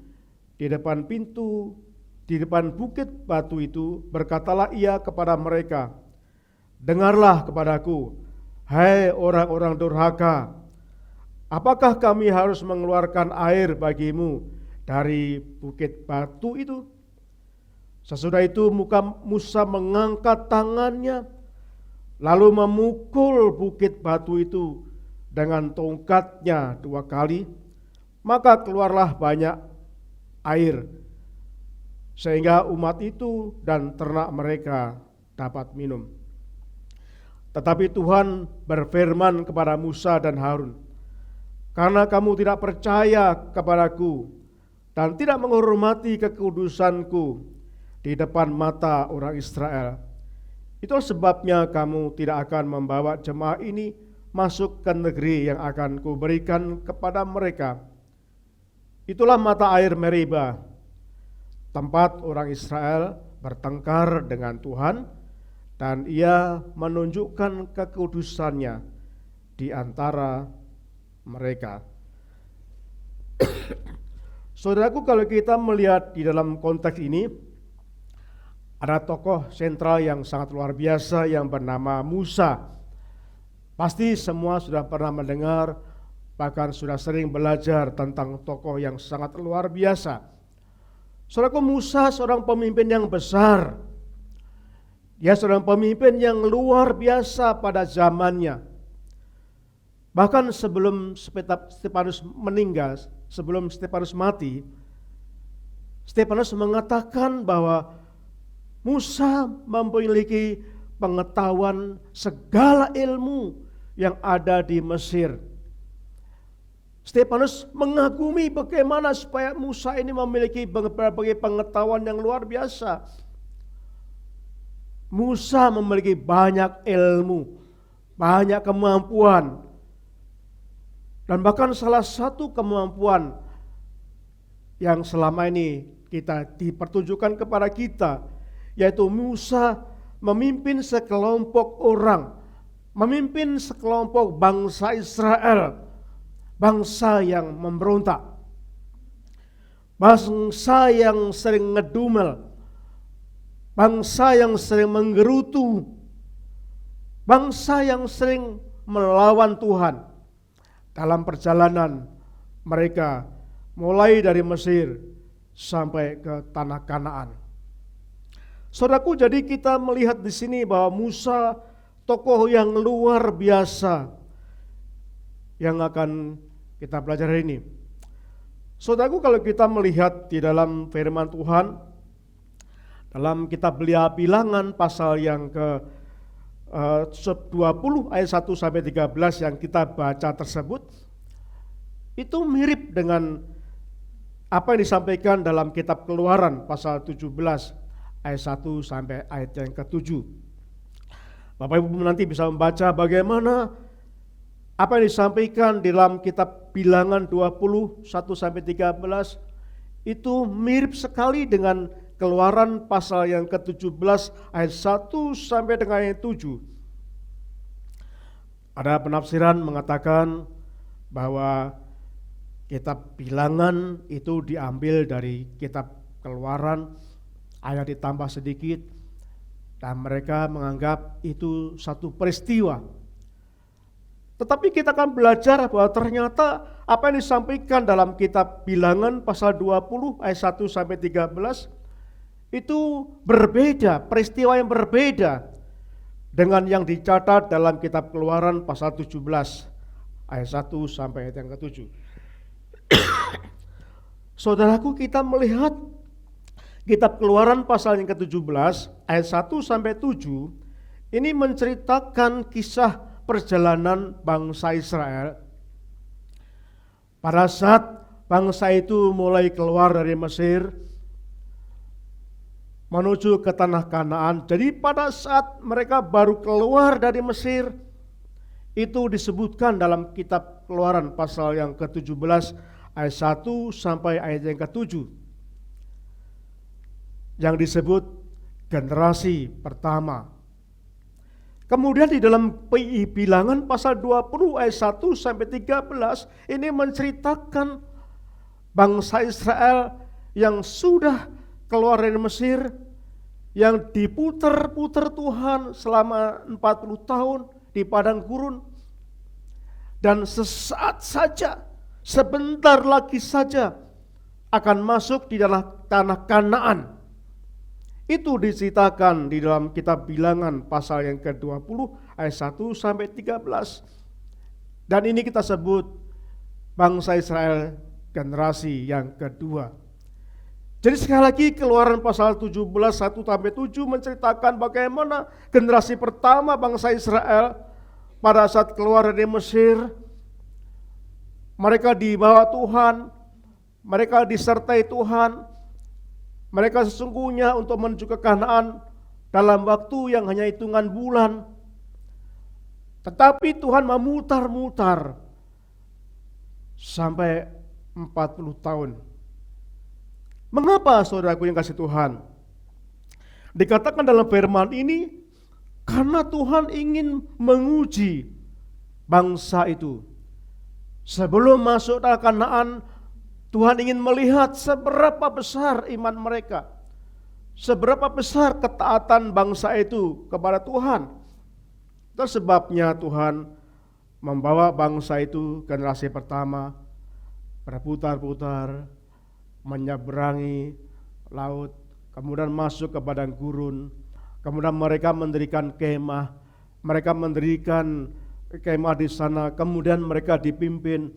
di depan pintu, di depan bukit batu itu, berkatalah ia kepada mereka, dengarlah kepadaku, hai orang-orang durhaka, apakah kami harus mengeluarkan air bagimu dari bukit batu itu? Sesudah itu Musa mengangkat tangannya, lalu memukul bukit batu itu dengan tongkatnya 2 kali, maka keluarlah banyak air, sehingga umat itu dan ternak mereka dapat minum. Tetapi Tuhan berfirman kepada Musa dan Harun, karena kamu tidak percaya kepadaku dan tidak menghormati kekudusanku di depan mata orang Israel, itulah sebabnya kamu tidak akan membawa jemaah ini masuk ke negeri yang akan kuberikan kepada mereka. Itulah mata air Meriba, tempat orang Israel bertengkar dengan Tuhan, dan ia menunjukkan kekudusannya di antara mereka. Saudaraku, kalau kita melihat di dalam konteks ini, ada tokoh sentral yang sangat luar biasa yang bernama Musa. Pasti semua sudah pernah mendengar, bahkan sudah sering belajar tentang tokoh yang sangat luar biasa. Saudaraku, Musa seorang pemimpin yang besar. Dia seorang pemimpin yang luar biasa pada zamannya. Bahkan sebelum Stefanus meninggal, sebelum Stefanus mati, Stefanus mengatakan bahwa Musa memiliki pengetahuan segala ilmu yang ada di Mesir. Stefanus mengagumi bagaimana supaya Musa ini memiliki berbagai pengetahuan yang luar biasa. Musa memiliki banyak ilmu, banyak kemampuan. Dan bahkan salah satu kemampuan yang selama ini kita dipertunjukkan kepada kita, yaitu Musa memimpin sekelompok orang, memimpin sekelompok bangsa Israel, bangsa yang memberontak, bangsa yang sering ngedumel, bangsa yang sering menggerutu, bangsa yang sering melawan Tuhan. Dalam perjalanan mereka mulai dari Mesir sampai ke tanah Kanaan. Saudaraku, jadi kita melihat di sini bahwa Musa tokoh yang luar biasa yang akan kita belajar hari ini. Saudaraku, kalau kita melihat di dalam firman Tuhan, dalam kitab Bilangan pasal yang ke 20 ayat 1 sampai 13 yang kita baca tersebut, itu mirip dengan apa yang disampaikan dalam kitab Keluaran pasal 17 ayat 1 sampai ayat yang ke-7. Bapak Ibu nanti bisa membaca bagaimana apa yang disampaikan dalam kitab Bilangan 20 1 sampai 13 itu mirip sekali dengan Keluaran pasal yang ke-17 ayat 1 sampai dengan ayat 7. Ada penafsiran mengatakan bahwa kitab Bilangan itu diambil dari kitab Keluaran, ayat ditambah sedikit, dan mereka menganggap itu satu peristiwa. Tetapi kita akan belajar bahwa ternyata apa yang disampaikan dalam kitab Bilangan pasal 20 ayat 1 sampai 13 itu berbeda, peristiwa yang berbeda dengan yang dicatat dalam kitab Keluaran pasal 17 ayat 1 sampai ayat yang ke-7. Saudaraku, kita melihat kitab Keluaran pasal yang ke-17 ayat 1 sampai 7 ini menceritakan kisah perjalanan bangsa Israel pada saat bangsa itu mulai keluar dari Mesir menuju ke tanah Kanaan. Jadi pada saat mereka baru keluar dari Mesir, itu disebutkan dalam kitab Keluaran pasal yang ke-17 ayat 1 sampai ayat yang ke-7 yang disebut generasi pertama. Kemudian di dalam Bilangan pasal 20 ayat 1 sampai 13 ini menceritakan bangsa Israel yang sudah keluar dari Mesir, yang diputar-putar Tuhan selama 40 tahun di padang gurun, dan sesaat saja, sebentar lagi saja akan masuk di dalam tanah Kanaan. Itu diceritakan di dalam kitab Bilangan pasal yang ke-20 ayat 1 sampai 13. Dan ini kita sebut bangsa Israel generasi yang kedua. Jadi sekali lagi Keluaran pasal 17 1 sampai 7 menceritakan bagaimana generasi pertama bangsa Israel pada saat keluar dari Mesir, mereka dibawa Tuhan, mereka disertai Tuhan, mereka sesungguhnya untuk menuju ke Kanaan dalam waktu yang hanya hitungan bulan. Tetapi Tuhan memutar-mutar sampai 40 tahun. Mengapa saudaraku yang kasih Tuhan? Dikatakan dalam firman ini, karena Tuhan ingin menguji bangsa itu. Sebelum masuk ke Kanaan, Tuhan ingin melihat seberapa besar iman mereka, seberapa besar ketaatan bangsa itu kepada Tuhan. Itu sebabnya Tuhan membawa bangsa itu generasi pertama berputar-putar, menyeberangi laut, kemudian masuk ke padang gurun, kemudian mereka mendirikan kemah, di sana, kemudian mereka dipimpin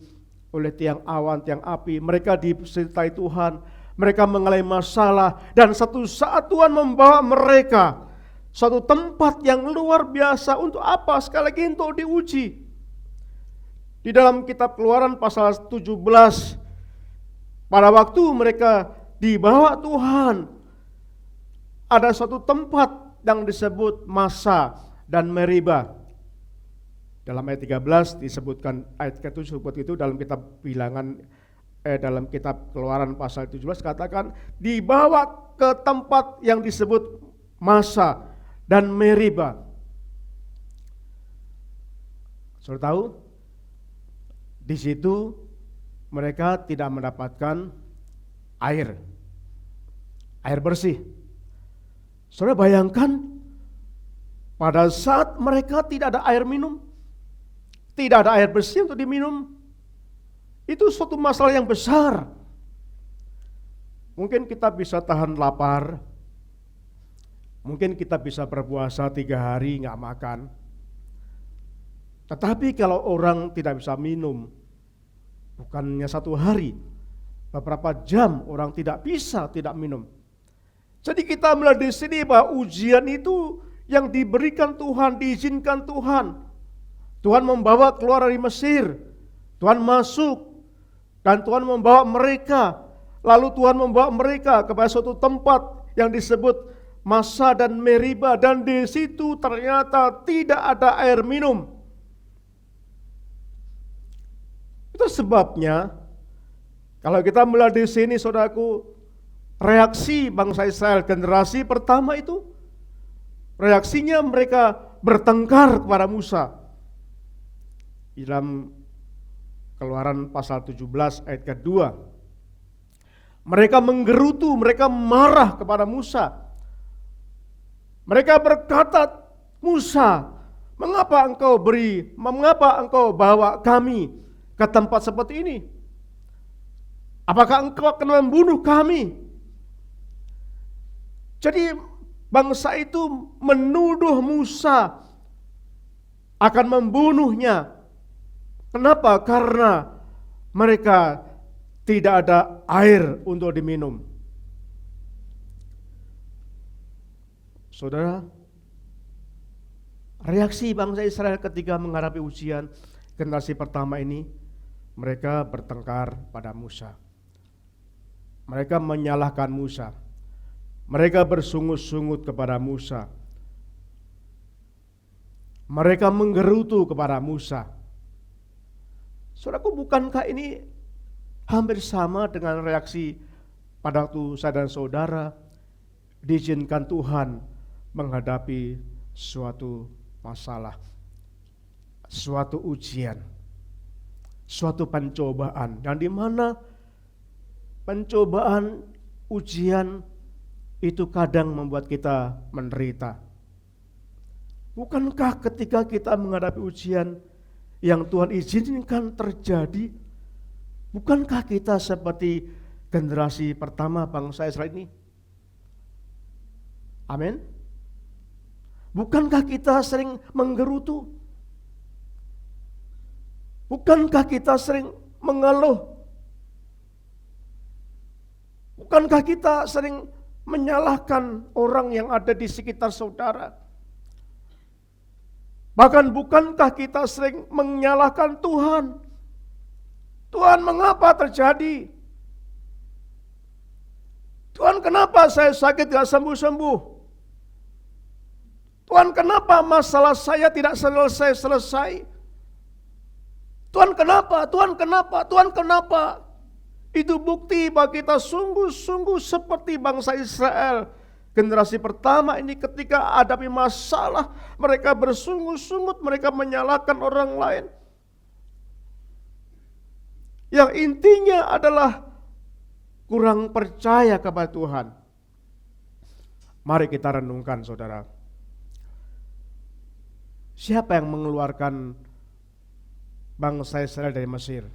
oleh tiang awan, tiang api, mereka disertai Tuhan, mereka mengalami masalah, dan satu saat Tuhan membawa mereka suatu tempat yang luar biasa untuk apa? Sekali lagi untuk diuji. Di dalam kitab Keluaran pasal 17, pada waktu mereka dibawa Tuhan, ada suatu tempat yang disebut Masa dan Meriba. Dalam ayat 13 disebutkan, ayat ke-7 sebut itu dalam kitab dalam kitab Keluaran pasal 17 katakan dibawa ke tempat yang disebut Masa dan Meriba. Saudara tahu, di situ mereka tidak mendapatkan air bersih. Saudara bayangkan, pada saat mereka tidak ada air minum, tidak ada air bersih untuk diminum, itu suatu masalah yang besar. Mungkin kita bisa tahan lapar, mungkin kita bisa berpuasa 3 hari nggak makan. Tetapi kalau orang tidak bisa minum, bukannya 1 hari, beberapa jam orang tidak bisa tidak minum. Jadi kita melihat di sini bahwa ujian itu yang diberikan Tuhan, diizinkan Tuhan. Tuhan membawa keluar dari Mesir, Tuhan masuk, dan Tuhan membawa mereka. Lalu Tuhan membawa mereka kepada suatu tempat yang disebut Masa dan Meriba, dan di situ ternyata tidak ada air minum. Itu sebabnya kalau kita melihat di sini, saudaraku, reaksi bangsa Israel generasi pertama itu, reaksinya mereka bertengkar kepada Musa. Di dalam Keluaran pasal 17 ayat ke-2, mereka menggerutu, mereka marah kepada Musa. Mereka berkata, Musa, mengapa engkau bawa kami ke tempat seperti ini? Apakah engkau akan membunuh kami? Jadi bangsa itu menuduh Musa akan membunuhnya. Kenapa? Karena mereka tidak ada air untuk diminum. Saudara, reaksi bangsa Israel ketika menghadapi ujian generasi pertama ini, mereka bertengkar pada Musa. Mereka menyalahkan Musa. Mereka bersungut-sungut kepada Musa. Mereka menggerutu kepada Musa. Saudaraku, bukankah ini hampir sama dengan reaksi pada waktu saya dan saudara diizinkan Tuhan menghadapi suatu masalah, suatu ujian, suatu pencobaan, yang dimana pencobaan, ujian itu kadang membuat kita menderita. Bukankah ketika kita menghadapi ujian yang Tuhan izinkan terjadi, bukankah kita seperti generasi pertama bangsa Israel ini? Amin. Bukankah kita sering menggerutu? Bukankah kita sering mengeluh? Bukankah kita sering menyalahkan orang yang ada di sekitar saudara? Bahkan bukankah kita sering menyalahkan Tuhan? Tuhan, mengapa terjadi? Tuhan, kenapa saya sakit gak sembuh-sembuh? Tuhan, kenapa masalah saya tidak selesai-selesai? Tuhan, kenapa? Tuhan, kenapa? Tuhan, kenapa? Itu bukti bahwa kita sungguh-sungguh seperti bangsa Israel generasi pertama ini, ketika hadapi masalah mereka bersungut-sungut, mereka menyalahkan orang lain. Yang intinya adalah kurang percaya kepada Tuhan. Mari kita renungkan, saudara. Siapa yang mengeluarkan bangsa Israel dari Mesir?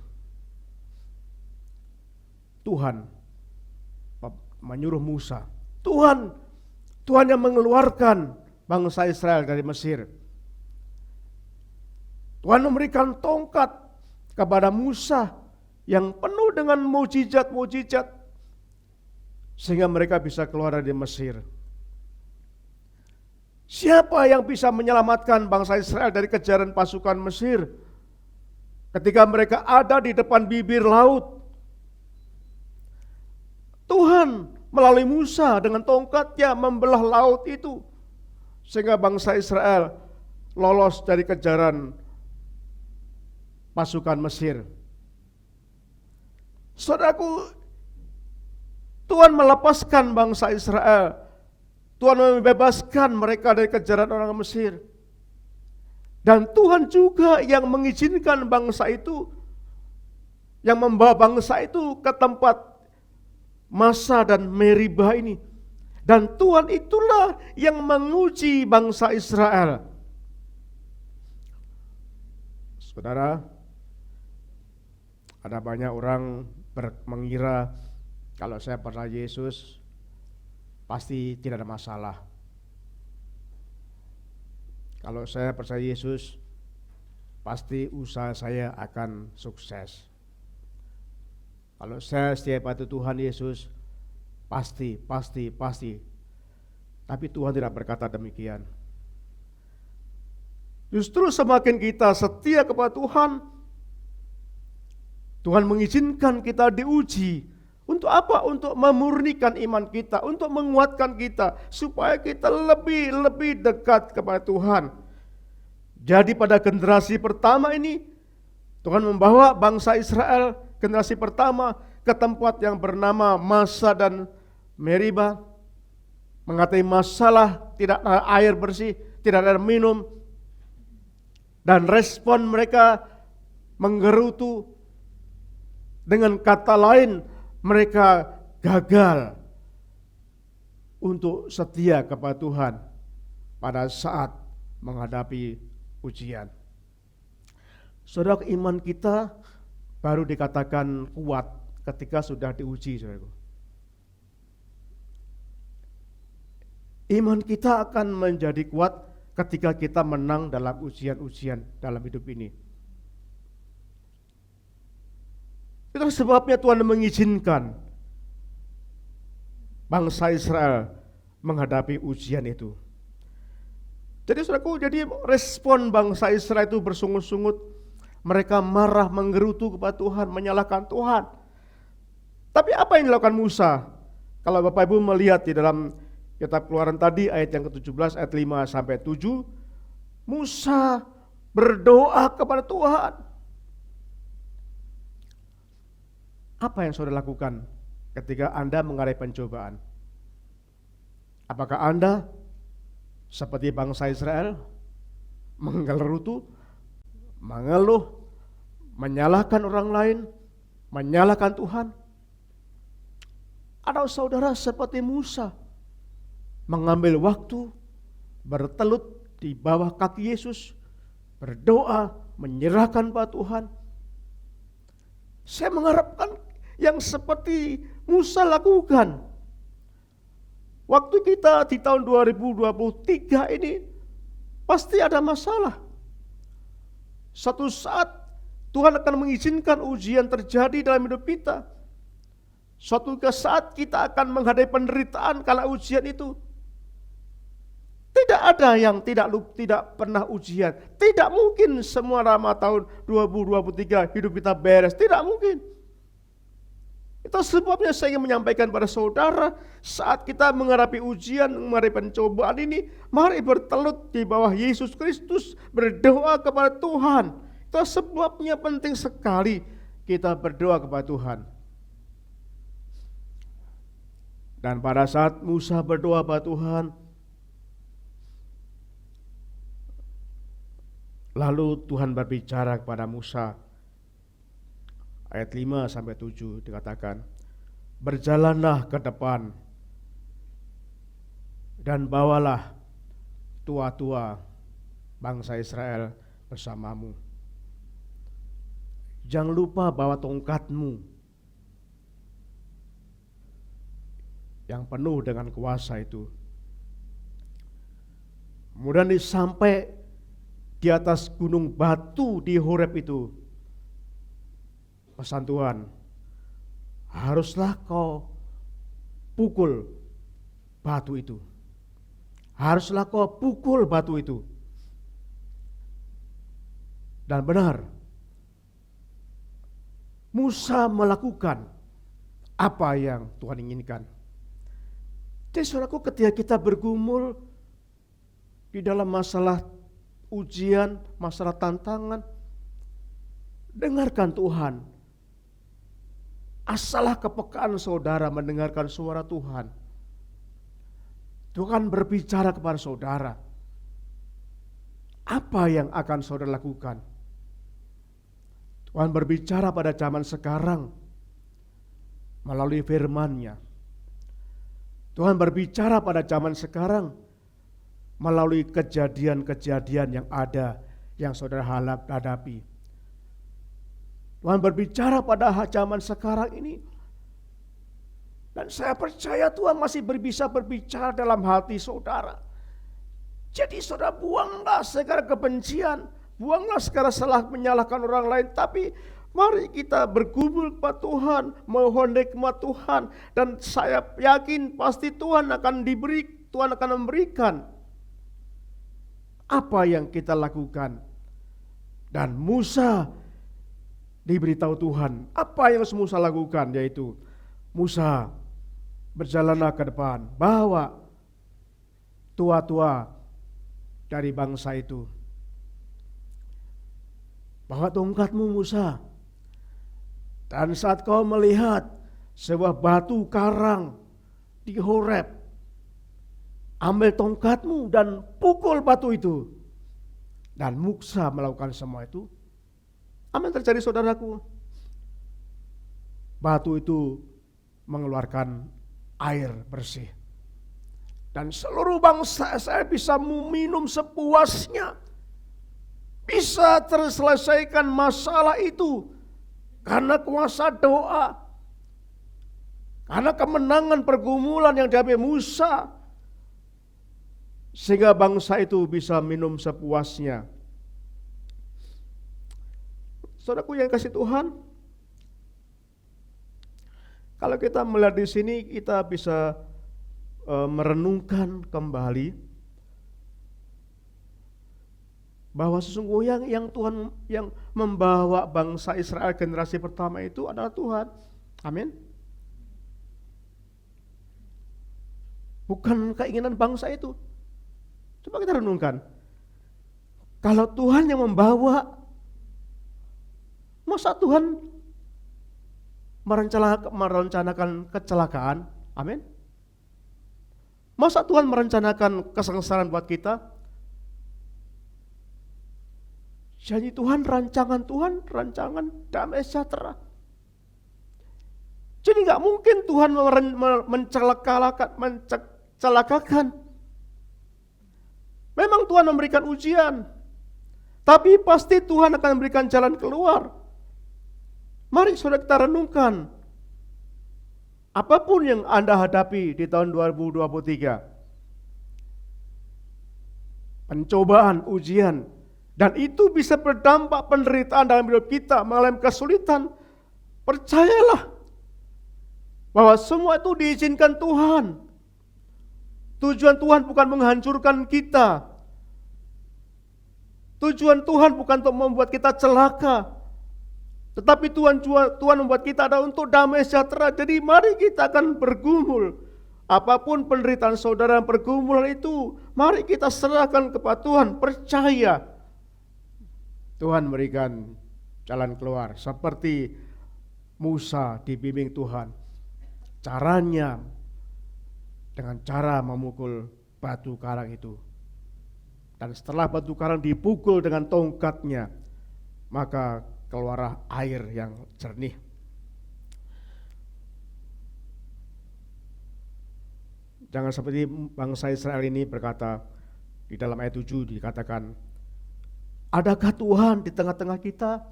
Tuhan menyuruh Musa. Tuhan yang mengeluarkan bangsa Israel dari Mesir. Tuhan memberikan tongkat kepada Musa yang penuh dengan mujizat-mujizat sehingga mereka bisa keluar dari Mesir. Siapa yang bisa menyelamatkan bangsa Israel dari kejaran pasukan Mesir ketika mereka ada di depan bibir laut, Tuhan melalui Musa dengan tongkatnya membelah laut itu, sehingga bangsa Israel lolos dari kejaran pasukan Mesir. Saudaraku, Tuhan melepaskan bangsa Israel. Tuhan membebaskan mereka dari kejaran orang Mesir. Dan Tuhan juga yang mengizinkan bangsa itu, yang membawa bangsa itu ke tempat Masa dan Meribah ini. Dan Tuhan itulah yang menguji bangsa Israel. Saudara, ada banyak orang mengira kalau saya percaya Yesus pasti tidak ada masalah. Kalau saya percaya Yesus pasti usaha saya akan sukses. Kalau saya setia pada Tuhan Yesus, pasti. Tapi Tuhan tidak berkata demikian. Justru semakin kita setia kepada Tuhan, Tuhan mengizinkan kita diuji. Untuk apa? Untuk memurnikan iman kita, untuk menguatkan kita, supaya kita lebih dekat kepada Tuhan. Jadi pada generasi pertama ini, Tuhan membawa bangsa Israel generasi pertama ke tempat yang bernama Masa dan Meribah, menghadapi masalah tidak ada air bersih, tidak ada air minum, dan respon mereka menggerutu. Dengan kata lain, mereka gagal untuk setia kepada Tuhan pada saat menghadapi ujian. Saudara, iman kita baru dikatakan kuat ketika sudah diuji, saudaraku. Iman kita akan menjadi kuat ketika kita menang dalam ujian-ujian dalam hidup ini. Itu sebabnya Tuhan mengizinkan bangsa Israel menghadapi ujian itu. Jadi saudaraku, respon bangsa Israel itu bersungut-sungut. Mereka marah, menggerutu kepada Tuhan, menyalahkan Tuhan. Tapi apa yang dilakukan Musa? Kalau Bapak Ibu melihat di dalam kitab Keluaran tadi, ayat yang ke-17, ayat 5-7, Musa berdoa kepada Tuhan. Apa yang saudara lakukan ketika Anda menghadapi pencobaan? Apakah Anda seperti bangsa Israel, menggerutu, mengeluh, menyalahkan orang lain, menyalahkan Tuhan? Atau saudara seperti Musa, mengambil waktu, bertelut di bawah kaki Yesus, berdoa, menyerahkan pada Tuhan? Saya mengharapkan yang seperti Musa lakukan. Waktu kita di tahun 2023 ini pasti ada masalah. Satu saat Tuhan akan mengizinkan ujian terjadi dalam hidup kita. Suatu saat kita akan menghadapi penderitaan karena ujian itu. Tidak ada yang tidak pernah ujian. Tidak mungkin semua lama tahun 2023 hidup kita beres. Tidak mungkin. Itu sebabnya saya ingin menyampaikan pada saudara, saat kita menghadapi ujian, menghadapi pencobaan ini, mari bertelut di bawah Yesus Kristus, berdoa kepada Tuhan. Itu sebabnya penting sekali kita berdoa kepada Tuhan. Dan pada saat Musa berdoa kepada Tuhan, lalu Tuhan berbicara kepada Musa. Ayat 5-7 dikatakan, berjalanlah ke depan dan bawalah tua-tua bangsa Israel bersamamu. Jangan lupa bawa tongkatmu yang penuh dengan kuasa itu. Kemudian sampai di atas gunung batu di Horeb itu, pesan Tuhan, haruslah kau pukul batu itu. Haruslah kau pukul batu itu. Dan benar, Musa melakukan apa yang Tuhan inginkan. Jadi saudaraku, ketika kita bergumul di dalam masalah ujian, masalah tantangan, dengarkan Tuhan. Asalah kepekaan saudara mendengarkan suara Tuhan. Tuhan berbicara kepada saudara. Apa yang akan saudara lakukan? Tuhan berbicara pada zaman sekarang melalui firman-Nya. Tuhan berbicara pada zaman sekarang melalui kejadian-kejadian yang ada, yang saudara hadapi. Tuhan berbicara pada zaman sekarang ini. Dan saya percaya Tuhan masih bisa berbicara dalam hati saudara. Jadi saudara, buanglah segala kebencian, buanglah segala salah menyalahkan orang lain. Tapi mari kita bergumul kepada Tuhan, mohon hikmat Tuhan. Dan saya yakin pasti Tuhan akan Tuhan akan memberikan apa yang kita lakukan. Dan Musa diberitahu Tuhan apa yang harus Musa lakukan, yaitu Musa berjalanlah ke depan, bawa tua-tua dari bangsa itu. Bawa tongkatmu Musa, dan saat kau melihat sebuah batu karang di Horeb, ambil tongkatmu dan pukul batu itu. Dan Musa melakukan semua itu. Apa yang terjadi saudaraku? Batu itu mengeluarkan air bersih. Dan seluruh bangsa saya bisa minum sepuasnya. Bisa terselesaikan masalah itu. Karena kuasa doa. Karena kemenangan pergumulan yang diambil Musa. Sehingga bangsa itu bisa minum sepuasnya. Saudaraku yang kasih Tuhan, kalau kita melihat di sini, kita bisa merenungkan kembali bahwa sesungguhnya yang Tuhan yang membawa bangsa Israel generasi pertama itu adalah Tuhan. Amin. Bukan keinginan bangsa itu. Coba kita renungkan. Kalau Tuhan yang membawa, masa Tuhan merencanakan kecelakaan? Amin. Masa Tuhan merencanakan kesengsaraan buat kita? Jadi Tuhan, rancangan damai sejahtera. Jadi gak mungkin Tuhan mencelakakan. Memang Tuhan memberikan ujian, tapi pasti Tuhan akan memberikan jalan keluar. Mari saudara kita renungkan. Apapun yang Anda hadapi di tahun 2023. Pencobaan, ujian. Dan itu bisa berdampak penderitaan dalam hidup kita, mengalami kesulitan. Percayalah bahwa semua itu diizinkan Tuhan. Tujuan Tuhan bukan menghancurkan kita. Tujuan Tuhan bukan untuk membuat kita celaka. Tetapi Tuhan membuat kita ada untuk damai sejahtera. Jadi mari kita akan bergumul. Apapun penderitaan saudara yang pergumulan itu, mari kita serahkan kepada Tuhan. Percaya Tuhan berikan jalan keluar. Seperti Musa dibimbing Tuhan. Caranya dengan cara memukul batu karang itu. Dan setelah batu karang dipukul dengan tongkatnya, maka keluarlah air yang jernih. Jangan seperti bangsa Israel ini berkata, di dalam ayat 7 dikatakan, adakah Tuhan di tengah-tengah kita?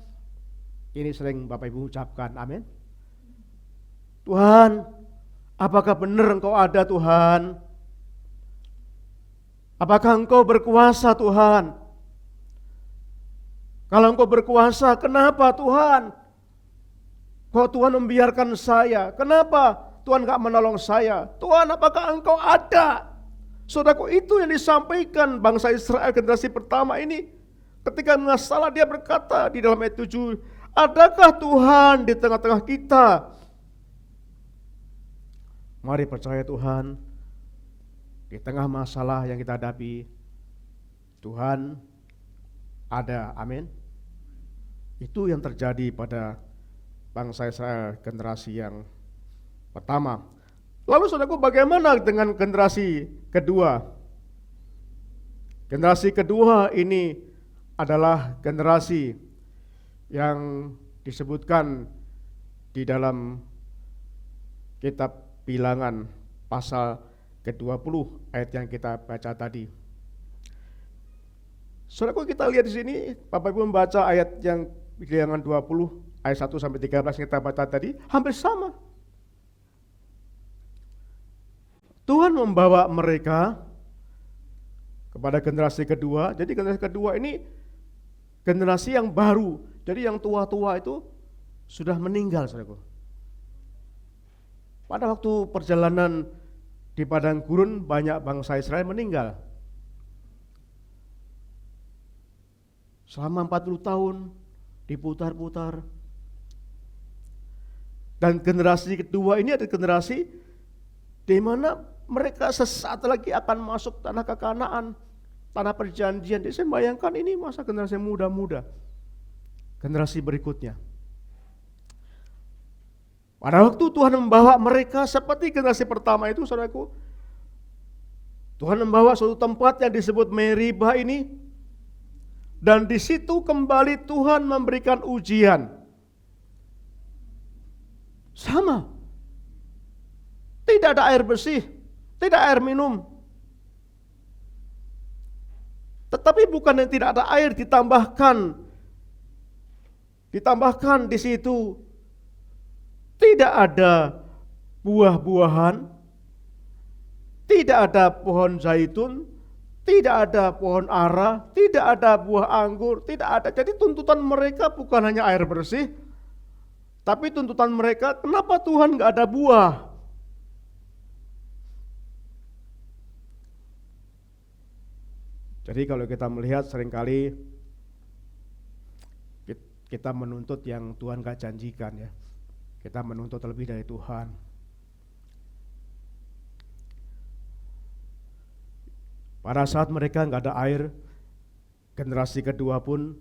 Ini sering Bapak Ibu ucapkan, amin. Tuhan, apakah benar Engkau ada Tuhan? Apakah Engkau berkuasa Tuhan? Kalau Engkau berkuasa, kenapa Tuhan? Kok Tuhan membiarkan saya? Kenapa Tuhan gak menolong saya? Tuhan, apakah Engkau ada? Saudaraku, itu yang disampaikan bangsa Israel generasi pertama ini. Ketika masalah dia berkata di dalam ayat 7, Adakah Tuhan di tengah-tengah kita? Mari percaya Tuhan, di tengah masalah yang kita hadapi, Tuhan ada. Amin. Itu yang terjadi pada bangsa Israel generasi yang pertama. Lalu saudaraku, bagaimana dengan generasi kedua? Generasi kedua ini adalah generasi yang disebutkan di dalam kitab Bilangan pasal ke-20 ayat yang kita baca tadi. Saudaraku, kita lihat di sini, Bapak Ibu membaca ayat yang Bilangan 20 ayat 1 sampai 13 yang kita baca tadi, hampir sama. Tuhan membawa mereka kepada generasi kedua. Jadi generasi kedua ini generasi yang baru. Jadi yang tua-tua itu sudah meninggal, saudaraku. Pada waktu perjalanan di padang gurun, banyak bangsa Israel meninggal. Selama 40 tahun diputar-putar. Dan generasi kedua ini ada generasi di mana mereka sesaat lagi akan masuk tanah kekanaan, tanah perjanjian. Jadi saya bayangkan ini masa generasi muda-muda, generasi berikutnya. Pada waktu Tuhan membawa mereka seperti generasi pertama itu, saudaraku, Tuhan membawa suatu tempat yang disebut Meribah ini, dan di situ kembali Tuhan memberikan ujian. Sama, tidak ada air bersih, tidak air minum. Tetapi bukan yang tidak ada air, ditambahkan di situ tidak ada buah-buahan, tidak ada pohon zaitun, tidak ada pohon ara, tidak ada buah anggur, tidak ada. Jadi tuntutan mereka bukan hanya air bersih, tapi tuntutan mereka, kenapa Tuhan gak ada buah? Jadi kalau kita melihat seringkali kita menuntut yang Tuhan gak janjikan ya. Kita menuntut lebih dari Tuhan. Pada saat mereka gak ada air, generasi kedua pun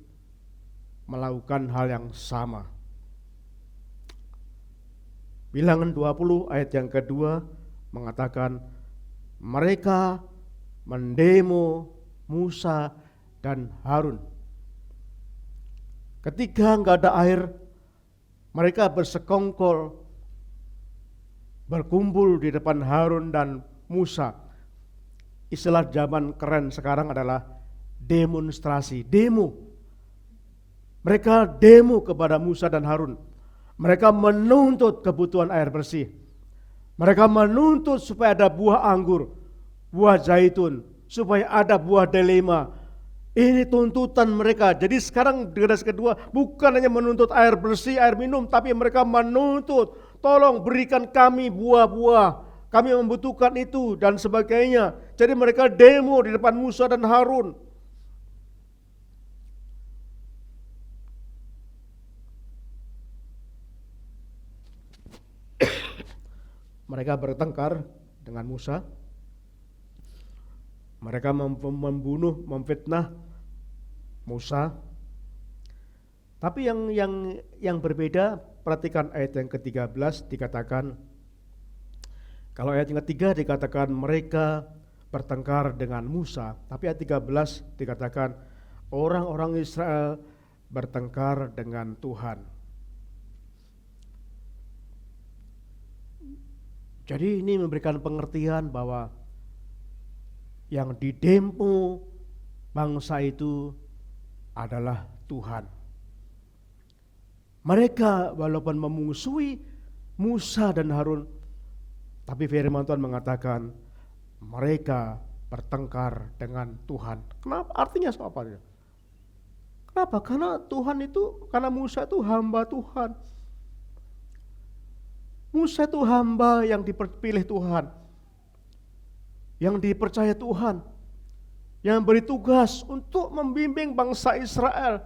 melakukan hal yang sama. Bilangan 20 ayat yang kedua mengatakan mereka mendemo Musa dan Harun. Ketika enggak ada air, mereka bersekongkol, berkumpul di depan Harun dan Musa. Istilah zaman keren sekarang adalah demonstrasi, demo. Mereka demo kepada Musa dan Harun. Mereka menuntut kebutuhan air bersih. Mereka menuntut supaya ada buah anggur, buah zaitun, supaya ada buah delima. Ini tuntutan mereka. Jadi sekarang generasi kedua bukan hanya menuntut air bersih, air minum, tapi mereka menuntut, tolong berikan kami buah-buah. Kami membutuhkan itu dan sebagainya. Jadi mereka demo di depan Musa dan Harun. Mereka bertengkar dengan Musa. Mereka membunuh, memfitnah Musa. Tapi yang berbeda, perhatikan ayat yang ke-13 dikatakan, kalau ayat yang ketiga dikatakan mereka bertengkar dengan Musa, tapi ayat 13 dikatakan orang-orang Israel bertengkar dengan Tuhan. Jadi ini memberikan pengertian bahwa yang didemo bangsa itu adalah Tuhan. Mereka walaupun memusuhi Musa dan Harun, tapi firman Tuhan mengatakan mereka bertengkar dengan Tuhan. Kenapa? Artinya apa? Kenapa? Karena Musa itu hamba Tuhan. Musa itu hamba yang dipilih Tuhan, yang dipercaya Tuhan, yang beri tugas untuk membimbing bangsa Israel.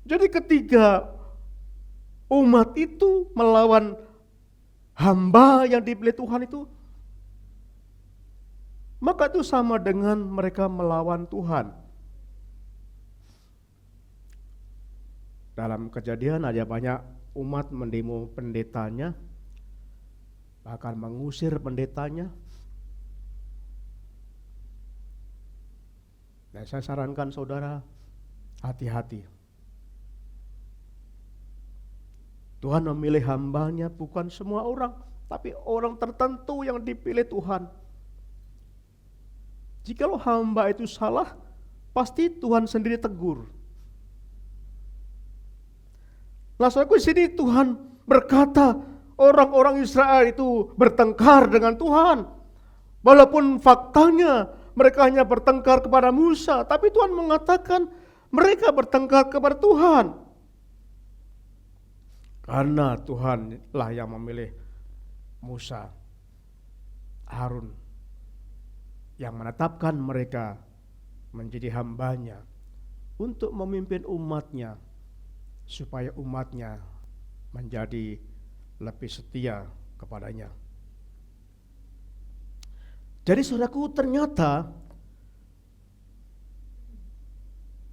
Jadi ketika umat itu melawan hamba yang dipilih Tuhan itu, maka itu sama dengan mereka melawan Tuhan. Dalam Kejadian ada banyak umat mendemo pendetanya, bahkan mengusir pendetanya. Dan saya sarankan saudara, hati-hati. Tuhan memilih hambanya bukan semua orang, tapi orang tertentu yang dipilih Tuhan. Jikalau hamba itu salah, pasti Tuhan sendiri tegur. Nah, saudaraku, di sini Tuhan berkata, orang-orang Israel itu bertengkar dengan Tuhan. Walaupun faktanya mereka hanya bertengkar kepada Musa, tapi Tuhan mengatakan mereka bertengkar kepada Tuhan. Karena Tuhanlah yang memilih Musa, Harun, yang menetapkan mereka menjadi hambanya untuk memimpin umatnya, supaya umatnya menjadi lebih setia kepadanya. Jadi saudaraku, ternyata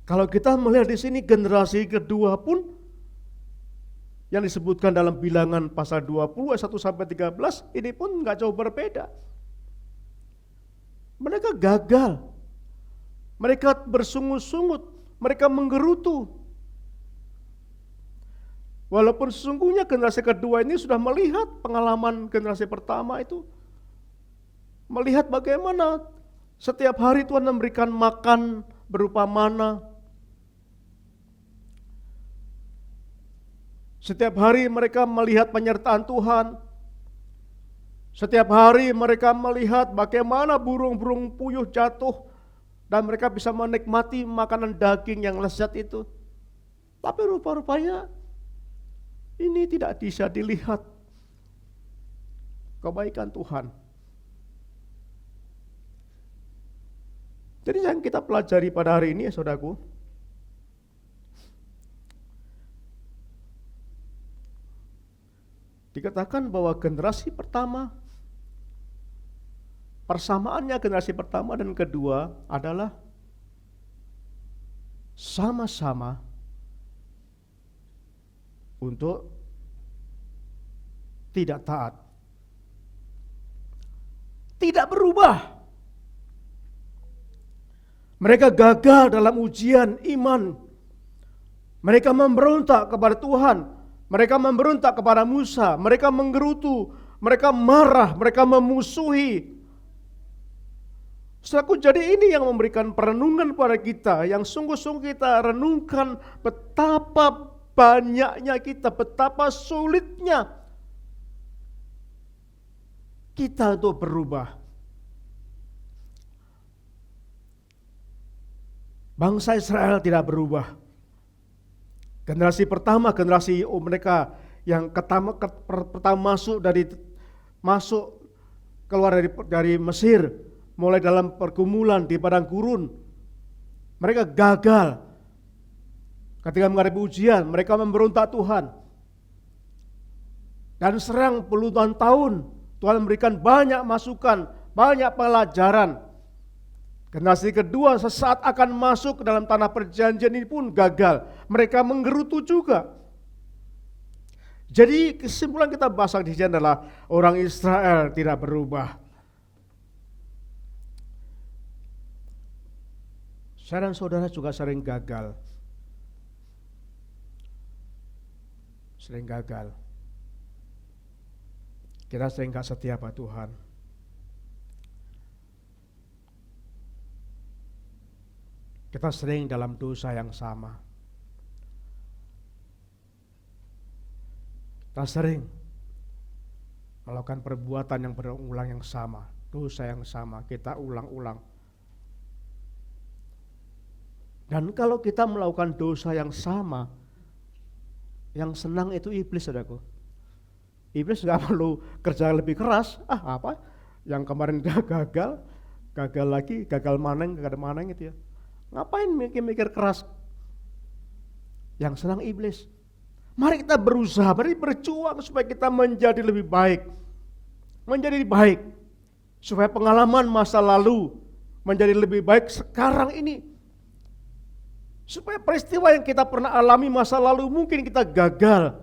kalau kita melihat di sini generasi kedua pun yang disebutkan dalam Bilangan pasal 20 ayat 1 sampai 13 ini pun enggak jauh berbeda. Mereka gagal. Mereka bersungut-sungut, mereka menggerutu. Walaupun sesungguhnya generasi kedua ini sudah melihat pengalaman generasi pertama itu. Melihat bagaimana setiap hari Tuhan memberikan makan berupa mana. Setiap hari mereka melihat penyertaan Tuhan. Setiap hari mereka melihat bagaimana burung-burung puyuh jatuh dan mereka bisa menikmati makanan daging yang lezat itu. Tapi rupa-rupanya ini tidak bisa dilihat kebaikan Tuhan. Jadi yang kita pelajari pada hari ini, ya saudaraku, dikatakan bahwa generasi pertama, persamaannya generasi pertama dan kedua adalah sama-sama untuk tidak taat, tidak berubah. Mereka gagal dalam ujian iman. Mereka memberontak kepada Tuhan. Mereka memberontak kepada Musa, mereka menggerutu, mereka marah, mereka memusuhi. Saudaraku, jadi ini yang memberikan perenungan pada kita, yang sungguh-sungguh kita renungkan betapa banyaknya kita, betapa sulitnya kita untuk berubah. Bangsa Israel tidak berubah. Generasi pertama, generasi mereka yang pertama masuk keluar dari Mesir, mulai dalam pergumulan di padang gurun, mereka gagal. Ketika menghadapi ujian, mereka memberontak Tuhan. Dan serang puluhan tahun, Tuhan memberikan banyak masukan, banyak pelajaran. Generasi kedua sesaat akan masuk ke dalam tanah perjanjian ini pun gagal. Mereka menggerutu juga. Jadi kesimpulan kita bahas di sini adalah orang Israel tidak berubah. Saya dan saudara juga sering gagal. Sering gagal. Kita sering gak setia pada Tuhan. Kita sering dalam dosa yang sama. Kita sering melakukan perbuatan yang berulang yang sama, dosa yang sama, kita ulang-ulang. Dan kalau kita melakukan dosa yang sama, yang senang itu iblis, saudaraku. Iblis gak perlu kerja lebih keras. Apa? Yang kemarin gagal lagi, gagal maneng gitu ya. Ngapain mikir keras? yang senang iblis. Mari kita berusaha, mari berjuang supaya kita menjadi lebih baik. Menjadi baik. Supaya pengalaman masa lalu menjadi lebih baik sekarang ini. Supaya peristiwa yang kita pernah alami masa lalu, mungkin kita gagal,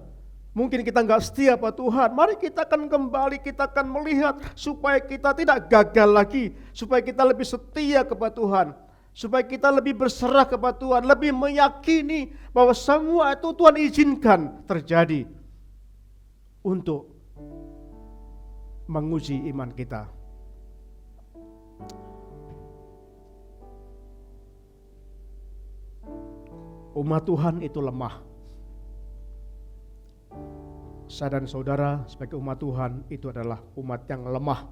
mungkin kita nggak setia pada Tuhan. Mari kita akan kembali, kita akan melihat supaya kita tidak gagal lagi, supaya kita lebih setia kepada Tuhan, supaya kita lebih berserah kepada Tuhan, lebih meyakini bahwa semua itu Tuhan izinkan terjadi untuk menguji iman kita. Umat Tuhan itu lemah. Saya dan saudara sebagai umat Tuhan itu adalah umat yang lemah.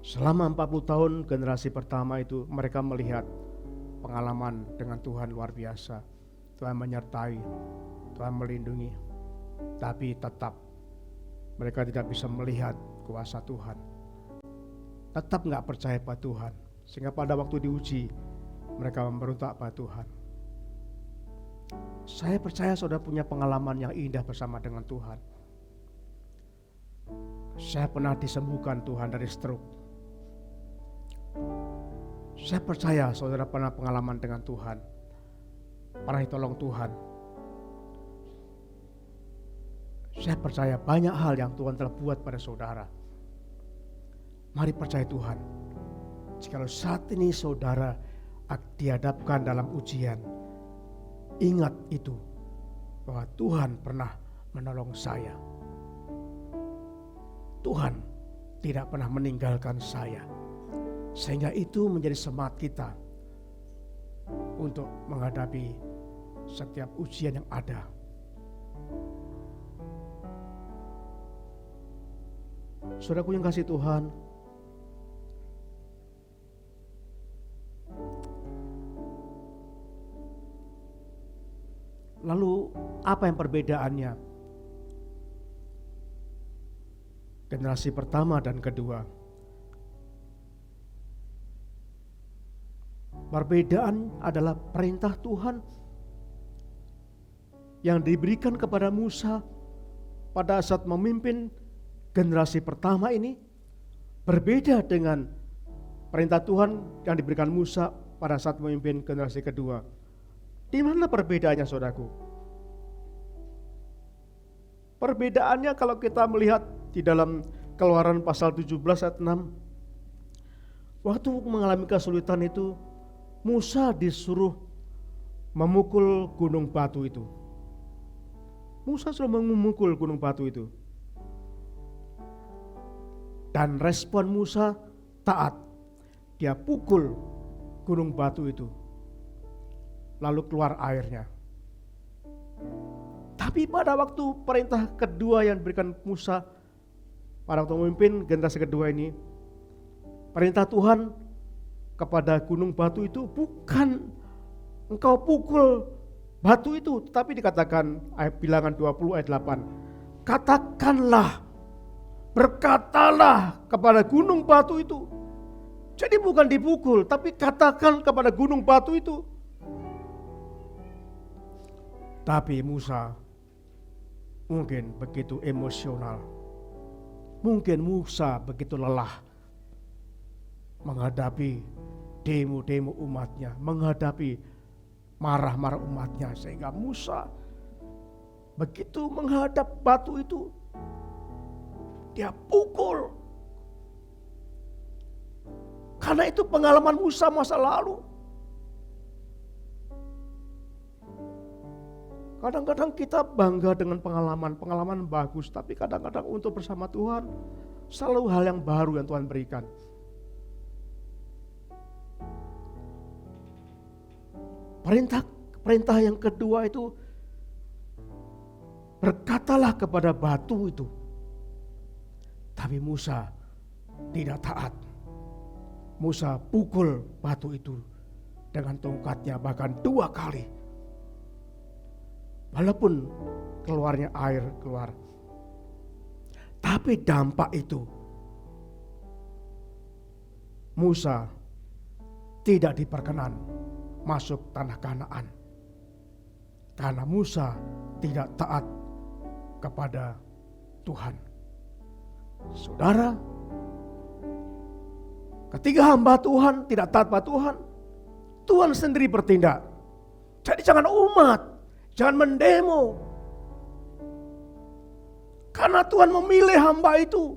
Selama 40 tahun generasi pertama itu mereka melihat pengalaman dengan Tuhan luar biasa. Tuhan menyertai, Tuhan melindungi. Tapi tetap mereka tidak bisa melihat kuasa Tuhan. Tetap gak percaya pada Tuhan. Sehingga pada waktu diuji mereka memberontak pada Tuhan. Saya percaya saudara punya pengalaman yang indah bersama dengan Tuhan. Saya pernah disembuhkan Tuhan dari stroke. Saya percaya saudara pernah pengalaman dengan Tuhan, pernah ditolong Tuhan. Saya percaya banyak hal yang Tuhan telah buat pada saudara. Mari percaya Tuhan. Jikalau saat ini saudara dihadapkan dalam ujian, ingat itu, bahwa Tuhan pernah menolong saya. Tuhan tidak pernah meninggalkan saya. Sehingga itu menjadi semangat kita untuk menghadapi setiap ujian yang ada. Saudaraku yang kasih Tuhan, lalu apa yang perbedaannya generasi pertama dan kedua? Perbedaan adalah perintah Tuhan yang diberikan kepada Musa pada saat memimpin generasi pertama ini berbeda dengan perintah Tuhan yang diberikan Musa pada saat memimpin generasi kedua. Di mana perbedaannya, saudaraku? Perbedaannya kalau kita melihat di dalam Keluaran pasal 17 ayat 6. Waktu mengalami kesulitan itu, Musa disuruh memukul gunung batu itu. Musa suruh memukul gunung batu itu. Dan respon Musa taat. Dia pukul gunung batu itu. Lalu keluar airnya. Tapi pada waktu perintah kedua yang diberikan Musa, pada waktu memimpin generasi kedua ini, perintah Tuhan kepada gunung batu itu bukan engkau pukul batu itu, tetapi dikatakan ayat Bilangan 20 ayat 8, katakanlah, berkatalah kepada gunung batu itu. Jadi bukan dipukul, tapi katakan kepada gunung batu itu. Tapi Musa mungkin begitu emosional, mungkin Musa begitu lelah menghadapi demo-demo umatnya, menghadapi marah-marah umatnya, sehingga Musa begitu menghadap batu itu, dia pukul. Karena itu pengalaman Musa masa lalu. Kadang-kadang kita bangga dengan pengalaman bagus, tapi kadang-kadang untuk bersama Tuhan selalu hal yang baru yang Tuhan berikan. Perintah yang kedua itu, berkatalah kepada batu itu. Tapi Musa tidak taat. Musa pukul batu itu dengan tongkatnya bahkan 2 kali. Walaupun keluarnya air keluar, tapi dampak itu Musa tidak diperkenan masuk tanah Kanaan. Karena Musa tidak taat kepada Tuhan. Saudara, ketika hamba Tuhan tidak taat pada Tuhan, Tuhan sendiri bertindak. Jadi jangan umat, jangan mendemo. Karena Tuhan memilih hamba itu.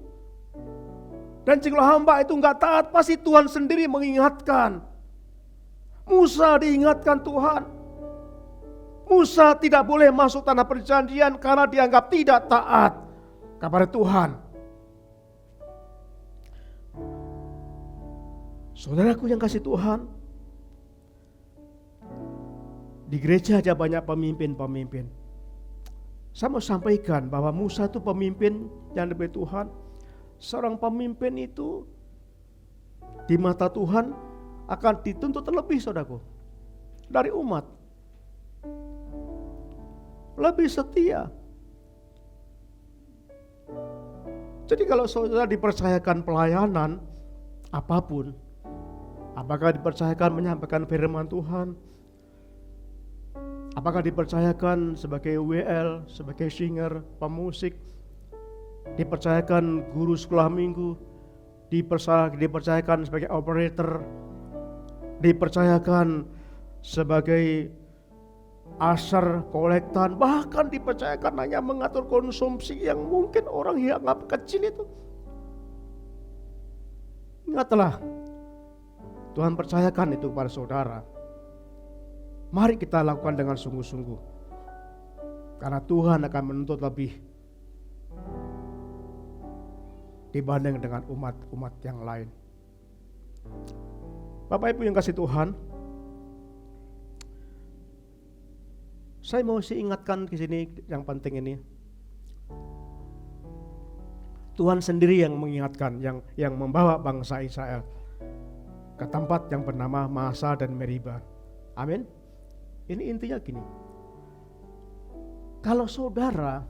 Dan jika hamba itu enggak taat, pasti Tuhan sendiri mengingatkan. Musa diingatkan Tuhan. Musa tidak boleh masuk tanah perjanjian karena dianggap tidak taat kepada Tuhan. Saudaraku yang kasih Tuhan, di gereja aja banyak pemimpin-pemimpin. Saya mau sampaikan bahwa Musa itu pemimpin yang diberi Tuhan. Seorang pemimpin itu di mata Tuhan akan dituntut terlebih, saudaraku, dari umat. Lebih setia. Jadi kalau saudara dipercayakan pelayanan apapun, apakah dipercayakan menyampaikan firman Tuhan, apakah dipercayakan sebagai WL, sebagai singer, pemusik, dipercayakan guru sekolah minggu, dipercayakan sebagai operator, dipercayakan sebagai asar, kolektan, bahkan dipercayakan hanya mengatur konsumsi yang mungkin orang yang anggap kecil itu. Ingatlah, Tuhan percayakan itu kepada saudara. Mari kita lakukan dengan sungguh-sungguh. Karena Tuhan akan menuntut lebih dibanding dengan umat-umat yang lain. Bapak Ibu yang kasih Tuhan, saya mau ingatkan di sini yang penting ini. Tuhan sendiri yang mengingatkan, yang membawa bangsa Israel ke tempat yang bernama Masa dan Meriba. Amin. Ini intinya gini. Kalau saudara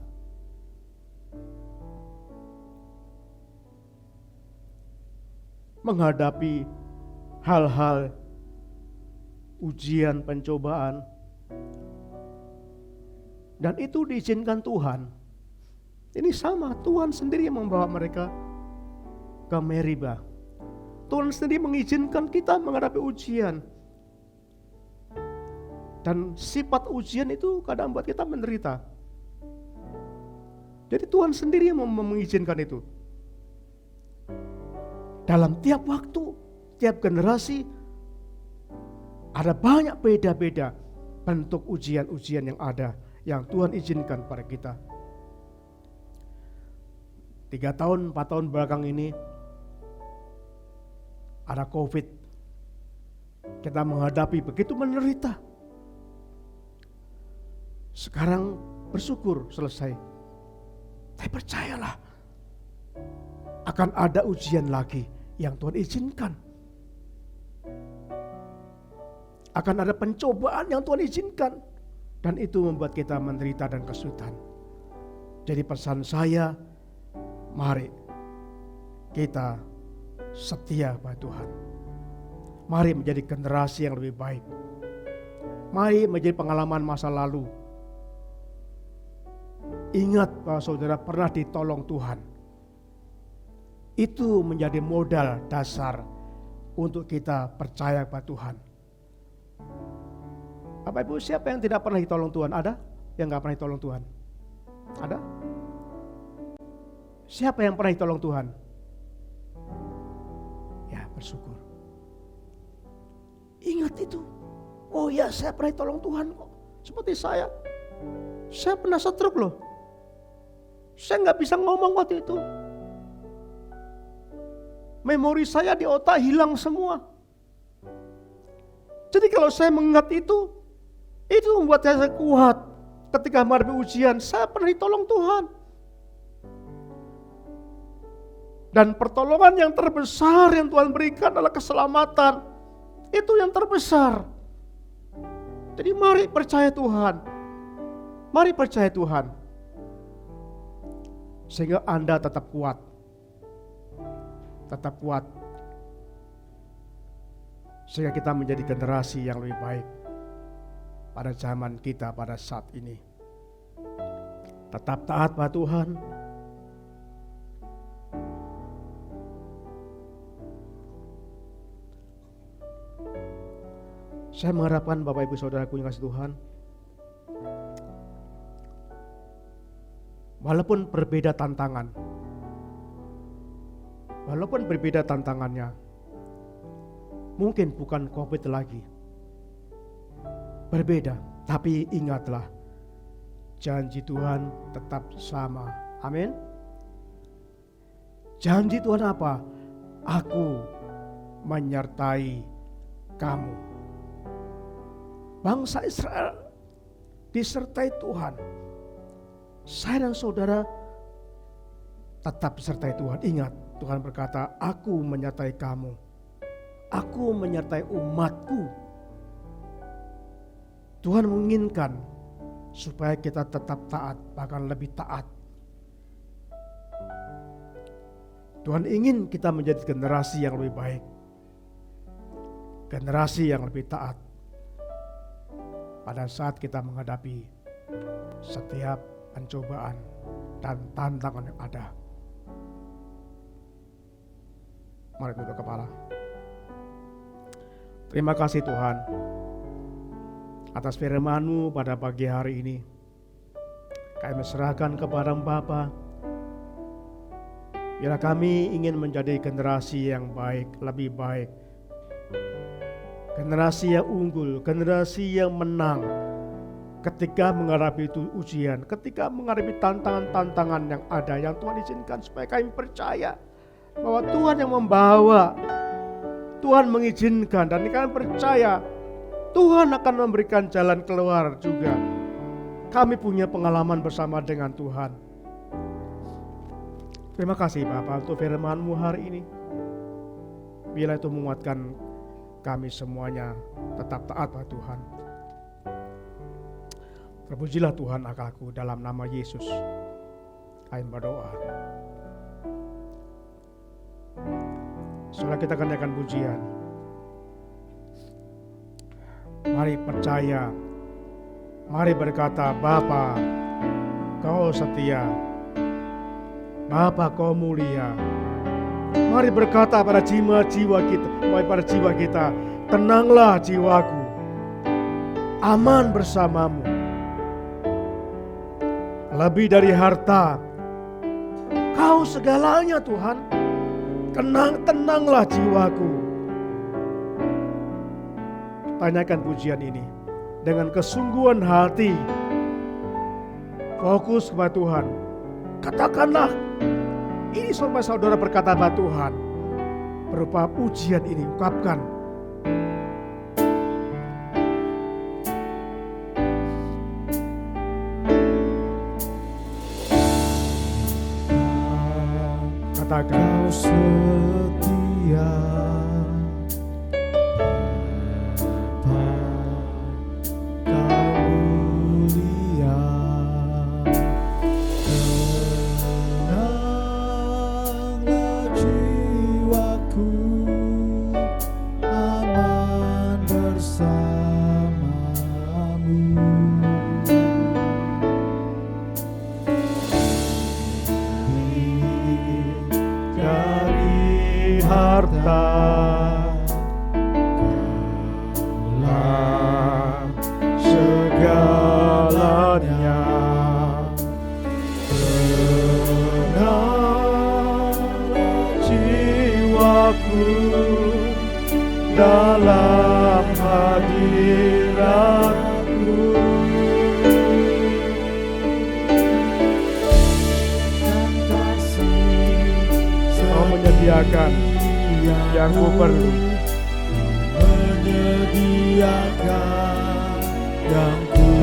menghadapi hal-hal ujian, pencobaan, dan itu diizinkan Tuhan, ini sama, Tuhan sendiri yang membawa mereka ke Meriba. Tuhan sendiri mengizinkan kita menghadapi ujian. Dan sifat ujian itu kadang buat kita menderita. Jadi Tuhan sendiri yang mengizinkan itu. Dalam tiap waktu, tiap generasi, ada banyak beda-beda bentuk ujian-ujian yang ada, yang Tuhan izinkan pada kita. 3 tahun, 4 tahun belakang ini, ada COVID. Kita menghadapi begitu menderita. Sekarang bersyukur selesai. Tapi percayalah, akan ada ujian lagi yang Tuhan izinkan. Akan ada pencobaan yang Tuhan izinkan. Dan itu membuat kita menderita dan kesulitan. Jadi pesan saya, mari kita setia pada Tuhan. Mari menjadi generasi yang lebih baik. Mari menjadi pengalaman masa lalu. Ingat bahwa saudara pernah ditolong Tuhan. Itu menjadi modal dasar untuk kita percaya pada Tuhan. Bapak Ibu, siapa yang tidak pernah ditolong Tuhan? Ada? Yang gak pernah ditolong Tuhan? Ada? Siapa yang pernah ditolong Tuhan? Ya, bersyukur. Ingat itu. Oh ya, saya pernah ditolong Tuhan kok. Seperti saya pernah stroke loh. Saya gak bisa ngomong waktu itu. Memori saya di otak hilang semua. Jadi kalau saya mengingat itu membuat saya kuat. Ketika menghadapi ujian, saya pernah ditolong Tuhan. Dan pertolongan yang terbesar yang Tuhan berikan adalah keselamatan. Itu yang terbesar. Jadi mari percaya Tuhan. Mari percaya Tuhan. Sehingga Anda tetap kuat. Tetap kuat. sehingga kita menjadi generasi yang lebih baik pada zaman kita pada saat ini. Tetap taat pada Tuhan. Saya mengharapkan Bapak Ibu Saudaraku yang kasih Tuhan, walaupun berbeda tantangannya, mungkin bukan COVID lagi, berbeda, tapi ingatlah, janji Tuhan tetap sama. Amin. Janji Tuhan apa? Aku menyertai kamu. Bangsa Israel disertai Tuhan. Saya dan saudara tetap disertai Tuhan. Ingat, Tuhan berkata, aku menyertai kamu. Aku menyertai umatku. Tuhan menginginkan supaya kita tetap taat, bahkan lebih taat. Tuhan ingin kita menjadi generasi yang lebih baik, generasi yang lebih taat pada saat kita menghadapi setiap pencobaan dan tantangan yang ada. Mari tunduk kepala. Terima kasih Tuhan atas firman-Mu pada pagi hari ini. Kami serahkan kepada Bapa. Bila kami ingin menjadi generasi yang baik, lebih baik, generasi yang unggul, generasi yang menang ketika menghadapi ujian, ketika menghadapi tantangan-tantangan yang ada, yang Tuhan izinkan, supaya kami percaya bahwa Tuhan yang membawa, Tuhan mengizinkan, dan kami percaya Tuhan akan memberikan jalan keluar juga. Kami punya pengalaman bersama dengan Tuhan. Terima kasih Bapa untuk firman-Mu hari ini. Bila itu menguatkan kami semuanya tetap taat pada Tuhan. Terpujilah Tuhan akalku, dalam nama Yesus kami berdoa. Setelah kita kenaikan pujian, mari percaya, mari berkata, Bapa, Kau setia, Bapa, Kau mulia. Mari berkata pada jiwa-jiwa kita, pada jiwa kita, tenanglah jiwaku, aman bersamamu. Lebih dari harta, Kau segalanya Tuhan. Tenanglah jiwaku. Tanyakan pujian ini dengan kesungguhan hati. Fokus kepada Tuhan. Katakanlah, ini saudara berkata pada Tuhan, berupa pujian ini, ungkapkan. Katakan, Kau setia, Kau mulia. Tenanglah jiwaku, aman bersamamu. Dari harta Kaulah segalanya. Tenanglah jiwaku dalam hadirat-Mu. Kau menyediakan yang ku perlu.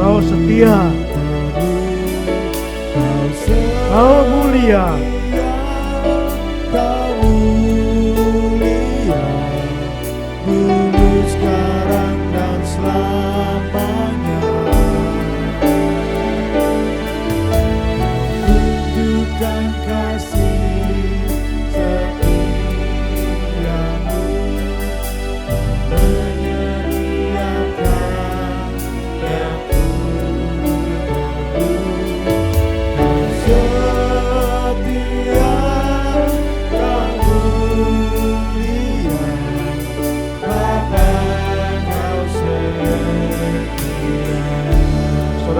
Kau setia, Kau mulia. Dulu, sekarang, dan selamanya. Tunjukkan kasih setiamu.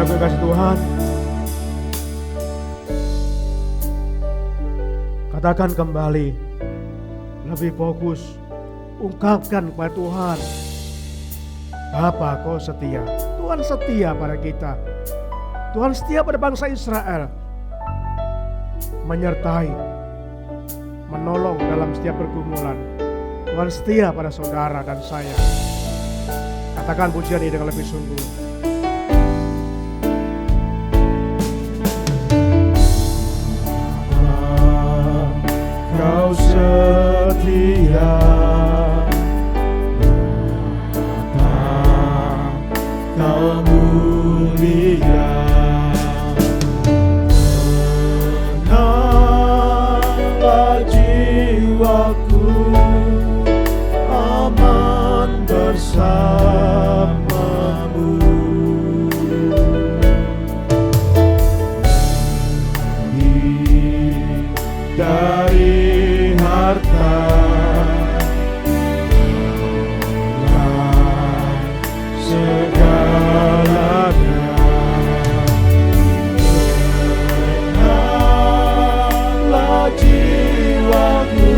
Saudara kasih Tuhan, katakan kembali, lebih fokus, ungkapkan kepada Tuhan, Bapa, Kau setia. Tuhan setia pada kita. Tuhan setia pada bangsa Israel, menyertai, menolong dalam setiap pergumulan. Tuhan setia pada saudara dan saya. Katakan pujian ini dengan lebih sungguh. Kau setia, Kau mulia. Tenanglah jiwaku, aman bersamamu. Dari harta segalanya, tenanglah jiwaku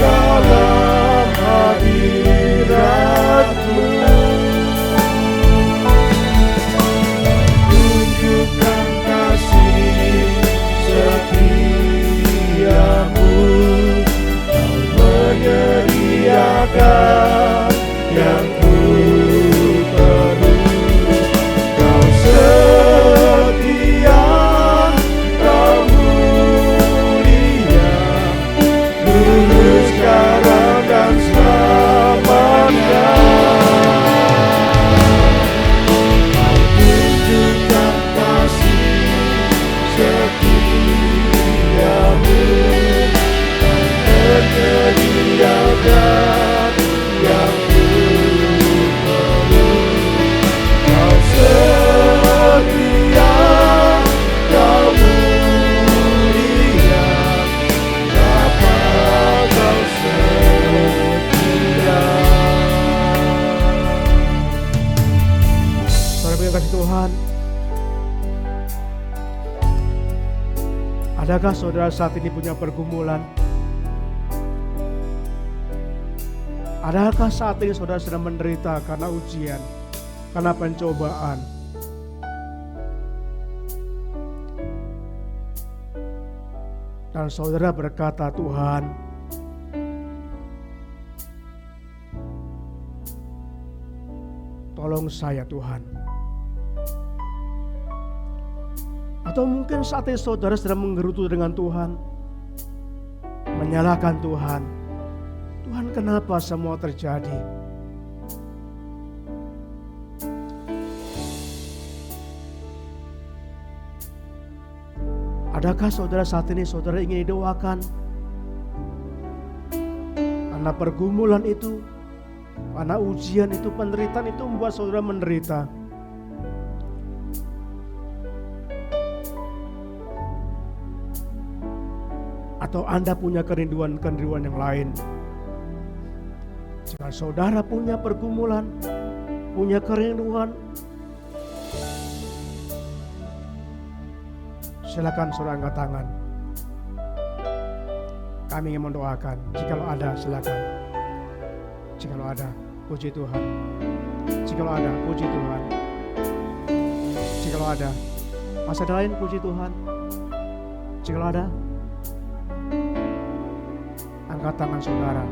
dalam hadiratmu. Tunjukkan kasih setiamu, Kau menyediakan yang ku perlu. Kau setia, Kau mulia, dulu, sekarang, dan selamanya. Kau tunjukkan kasih setiamu, Kau menyediakan yang ku perlu. Kau setia, Kau mulia, Bapa, Kau setia. Saudara yang kasih Tuhan, adakah saudara saat ini punya pergumulan? Adakah saat ini saudara sedang menderita karena ujian, karena pencobaan? Dan saudara berkata, Tuhan, tolong saya Tuhan. Atau mungkin saat ini saudara sedang menggerutu dengan Tuhan, menyalahkan Tuhan. Tuhan, kenapa semua terjadi? Adakah saudara saat ini saudara ingin didoakan? Karena pergumulan itu, karena ujian itu, penderitaan itu membuat saudara menderita. Atau Anda punya kerinduan-kerinduan yang lain? Jika saudara punya pergumulan, punya kerinduan, silakan saudara angkat tangan. Kami ingin mendoakan. Jikalau ada, silakan. Jikalau ada, puji Tuhan. Jikalau ada, puji Tuhan. Jikalau ada, masih ada lain, puji Tuhan. Jikalau ada, angkat tangan saudara.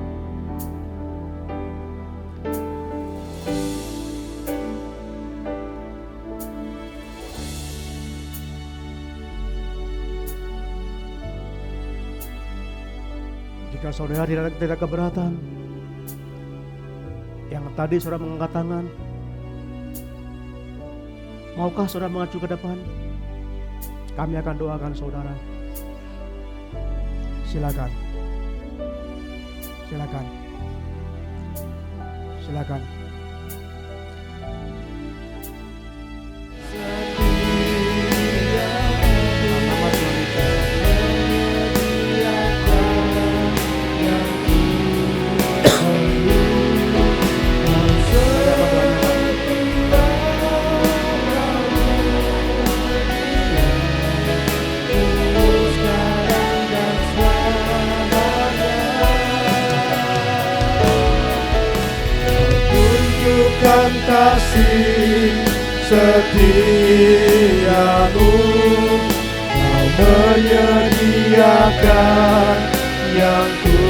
Jika saudara tidak keberatan, yang tadi saudara mengangkat tangan, maukah saudara maju ke depan? Kami akan doakan saudara. Silakan. Silakan. Silakan. setiamu, Kau menyediakan yang ku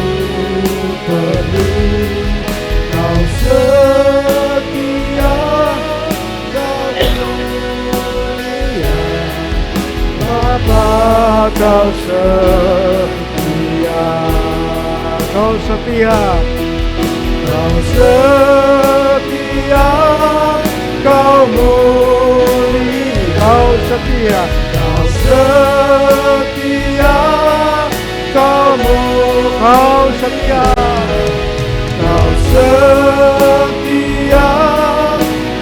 perlu. Kau setia, Kau mulia, Bapa, Kau setia, Kau setia, Kau setia, Kau mulia, Kau setia, Kau setia, Kau setia, Kau setia,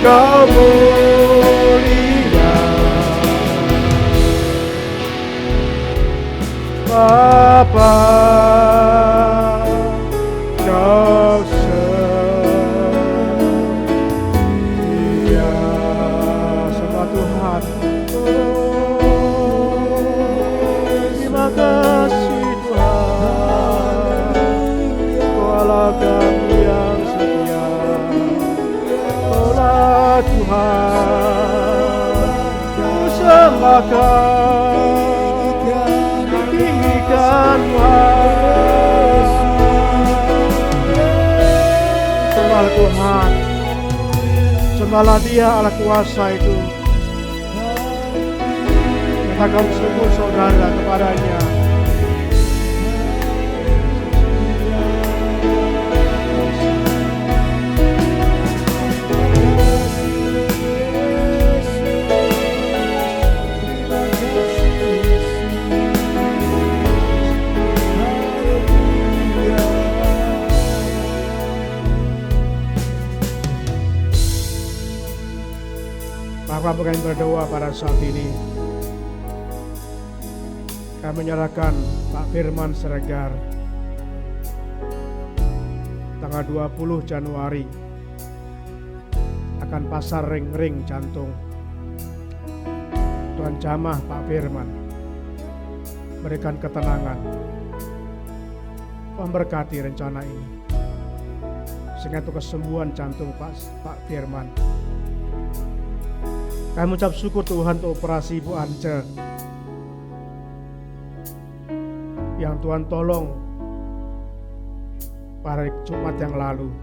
Kau mulia, Bapa, Kau setia. Sembah Tuhan. Terima kasih Tuhan, Kau Allah kami yang setia. Kaulah Tuhan, ku sembahkan, tinggikan Tuhan. Sembahlah Tuhan, sembahlah Dia Allah kuasa itu. Katakan sungguh saudara kepadanya. Bapak akan berdoa pada saat ini. Kami menyerahkan Pak Firman Siregar tanggal 20 Januari akan pasar ring-ring jantung. Tuhan jamah Pak Firman, berikan ketenangan, memberkati rencana ini sehingga untuk kesembuhan jantung Pak Firman. Kami mengucap syukur Tuhan untuk operasi Ibu Ance yang Tuhan tolong pada Jumat yang lalu.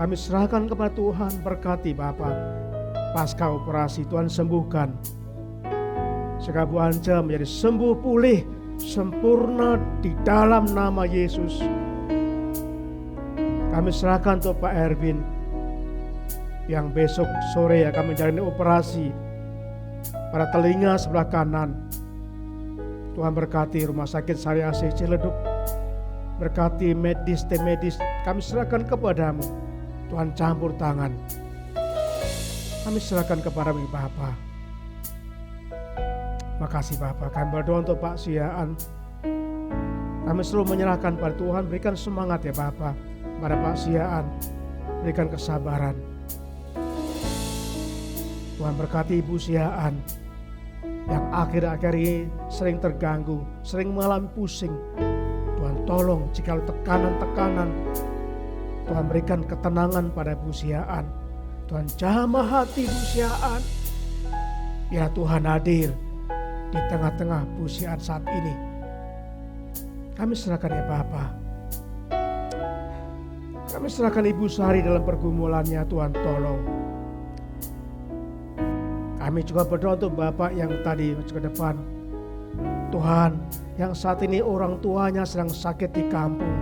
Kami serahkan kepada Tuhan, berkati Bapak. Pasca operasi Tuhan sembuhkan, sehingga Bu Ance menjadi sembuh pulih sempurna di dalam nama Yesus. Kami serahkan untuk Pak Erwin yang besok sore akan menjalani operasi pada telinga sebelah kanan. Tuhan berkati Rumah Sakit Syariah Ciledug, berkati tim medis, kami serahkan kepadamu. Tuhan campur tangan, kami serahkan kepadamu Bapa. Makasih Bapa. Kami berdoa untuk Pak Siaan, kami selalu menyerahkan pada Tuhan. Berikan semangat ya Bapa pada Pak Siaan, berikan kesabaran. Tuhan berkati Ibu Siaan yang akhir-akhir ini sering terganggu, sering mengalami pusing. Tuhan tolong jika tekanan-tekanan, Tuhan berikan ketenangan pada Ibu Siaan. Tuhan jamah hati Ibu Siaan. Biar Tuhan hadir di tengah-tengah Ibu Siaan saat ini. Kami serahkan ya Bapa. Kami serahkan Ibu Sari dalam pergumulannya, Tuhan tolong. Kami juga berdoa untuk Bapak yang tadi ke depan. Tuhan, yang saat ini orang tuanya sedang sakit di kampung.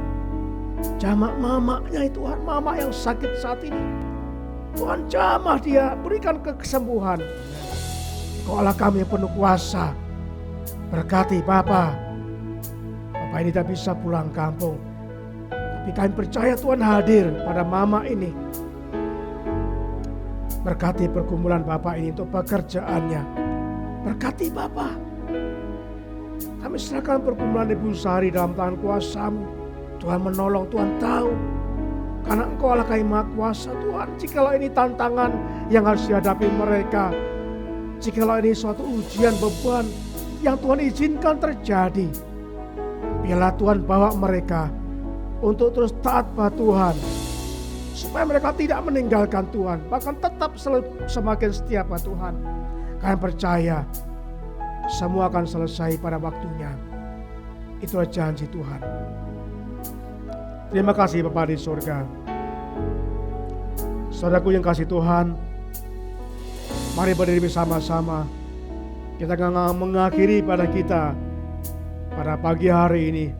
Jamah mamanya itu Tuhan, mama yang sakit saat ini. Tuhan jamah dia, berikan kesembuhan. Kau Allah kami yang penuh kuasa. Berkati Bapak. Bapak ini tidak bisa pulang kampung, tapi kami percaya Tuhan hadir pada mama ini. Berkati pergumulan Bapak ini untuk pekerjaannya. Berkati Bapak. Kami serahkan pergumulan Ibu Sari dalam tangan kuasa-Mu. Tuhan menolong, Tuhan tahu. Karena Engkau Allah Kami Maha Kuasa Tuhan. Jikalau ini tantangan yang harus dihadapi mereka, jikalau ini suatu ujian beban yang Tuhan izinkan terjadi, biarlah Tuhan bawa mereka untuk terus taat pada Tuhan. supaya mereka tidak meninggalkan Tuhan, bahkan tetap semakin setia pada Tuhan. Kalian percaya semua akan selesai pada waktunya. Itulah janji Tuhan. Terima kasih Bapa di surga. Saudaraku yang kasih Tuhan, mari berdiri bersama-sama. Kita akan mengakhiri pada kita pada pagi hari ini.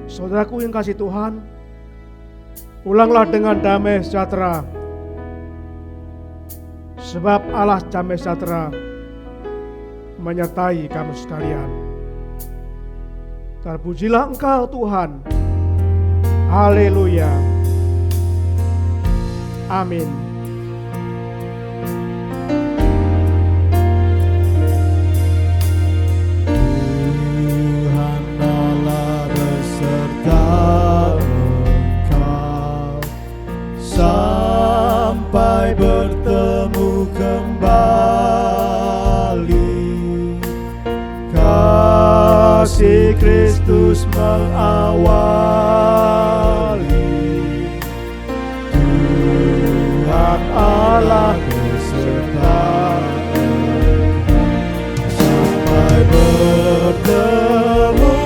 Saudaraku yang kasih Tuhan, pulanglah dengan damai sejahtera, sebab Allah damai sejahtera menyertai kamu sekalian. Terpujilah Engkau Tuhan. Haleluya. Amin. Tuhan Allah beserta engkau sampai bertemu kembali. Kasih Kristus mengawali. Tuhan Allah beserta sampai bertemu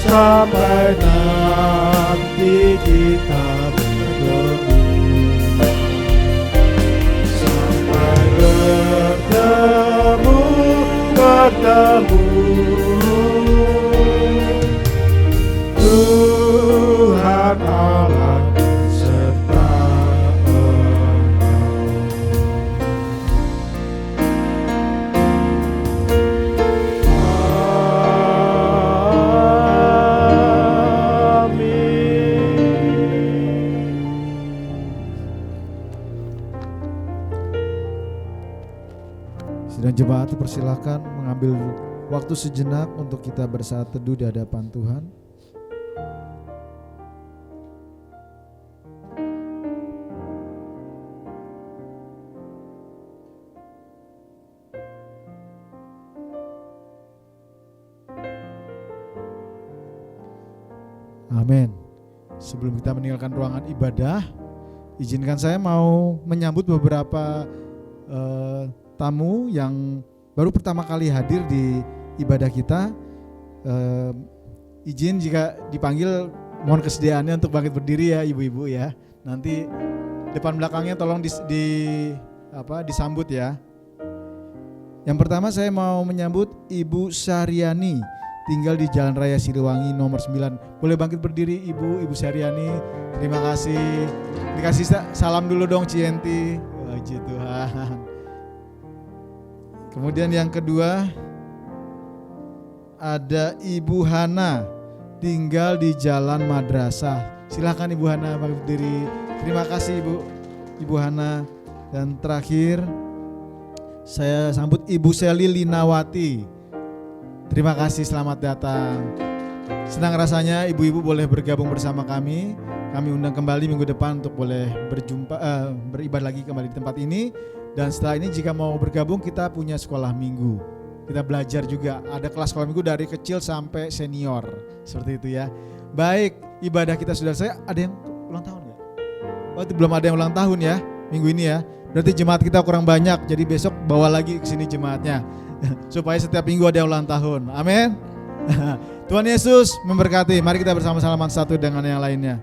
sampai nanti kita bertemu, sampai bertemu Tuhan Allah beserta Sidang jemaat dipersilakan mengambil waktu sejenak untuk kita bersaat teduh di hadapan Tuhan. Amin. Sebelum kita meninggalkan ruangan ibadah, izinkan saya mau menyambut beberapa tamu yang baru pertama kali hadir di ibadah kita. Izin jika dipanggil, mohon kesediaannya untuk bangkit berdiri ya ibu-ibu ya. Nanti depan belakangnya tolong disambut ya. Yang pertama saya mau menyambut Ibu Saryani, tinggal di Jalan Raya Siliwangi nomor 9. Boleh bangkit berdiri Ibu Saryani. Terima kasih. Dikasih salam dulu dong Cienti. Puji Tuhan. Kemudian yang kedua ada Ibu Hana, tinggal di Jalan Madrasah. Silakan Ibu Hana bangkit berdiri. Terima kasih Ibu Hana. Dan terakhir saya sambut Ibu Seli Linawati. Terima kasih, selamat datang. Senang rasanya ibu-ibu boleh bergabung bersama kami. Kami undang kembali minggu depan untuk boleh beribadah lagi kembali di tempat ini. Dan setelah ini jika mau bergabung, kita punya sekolah minggu. Kita belajar juga, ada kelas sekolah minggu dari kecil sampai senior. Seperti itu ya. Baik, ibadah kita sudah selesai. Ada yang ulang tahun gak? Oh, itu belum ada yang ulang tahun ya, minggu ini ya. Berarti jemaat kita kurang banyak, jadi besok bawa lagi ke sini jemaatnya. Supaya setiap minggu ada yang ulang tahun. Amin. Tuhan Yesus memberkati. Mari kita bersama-sama satu dengan yang lainnya.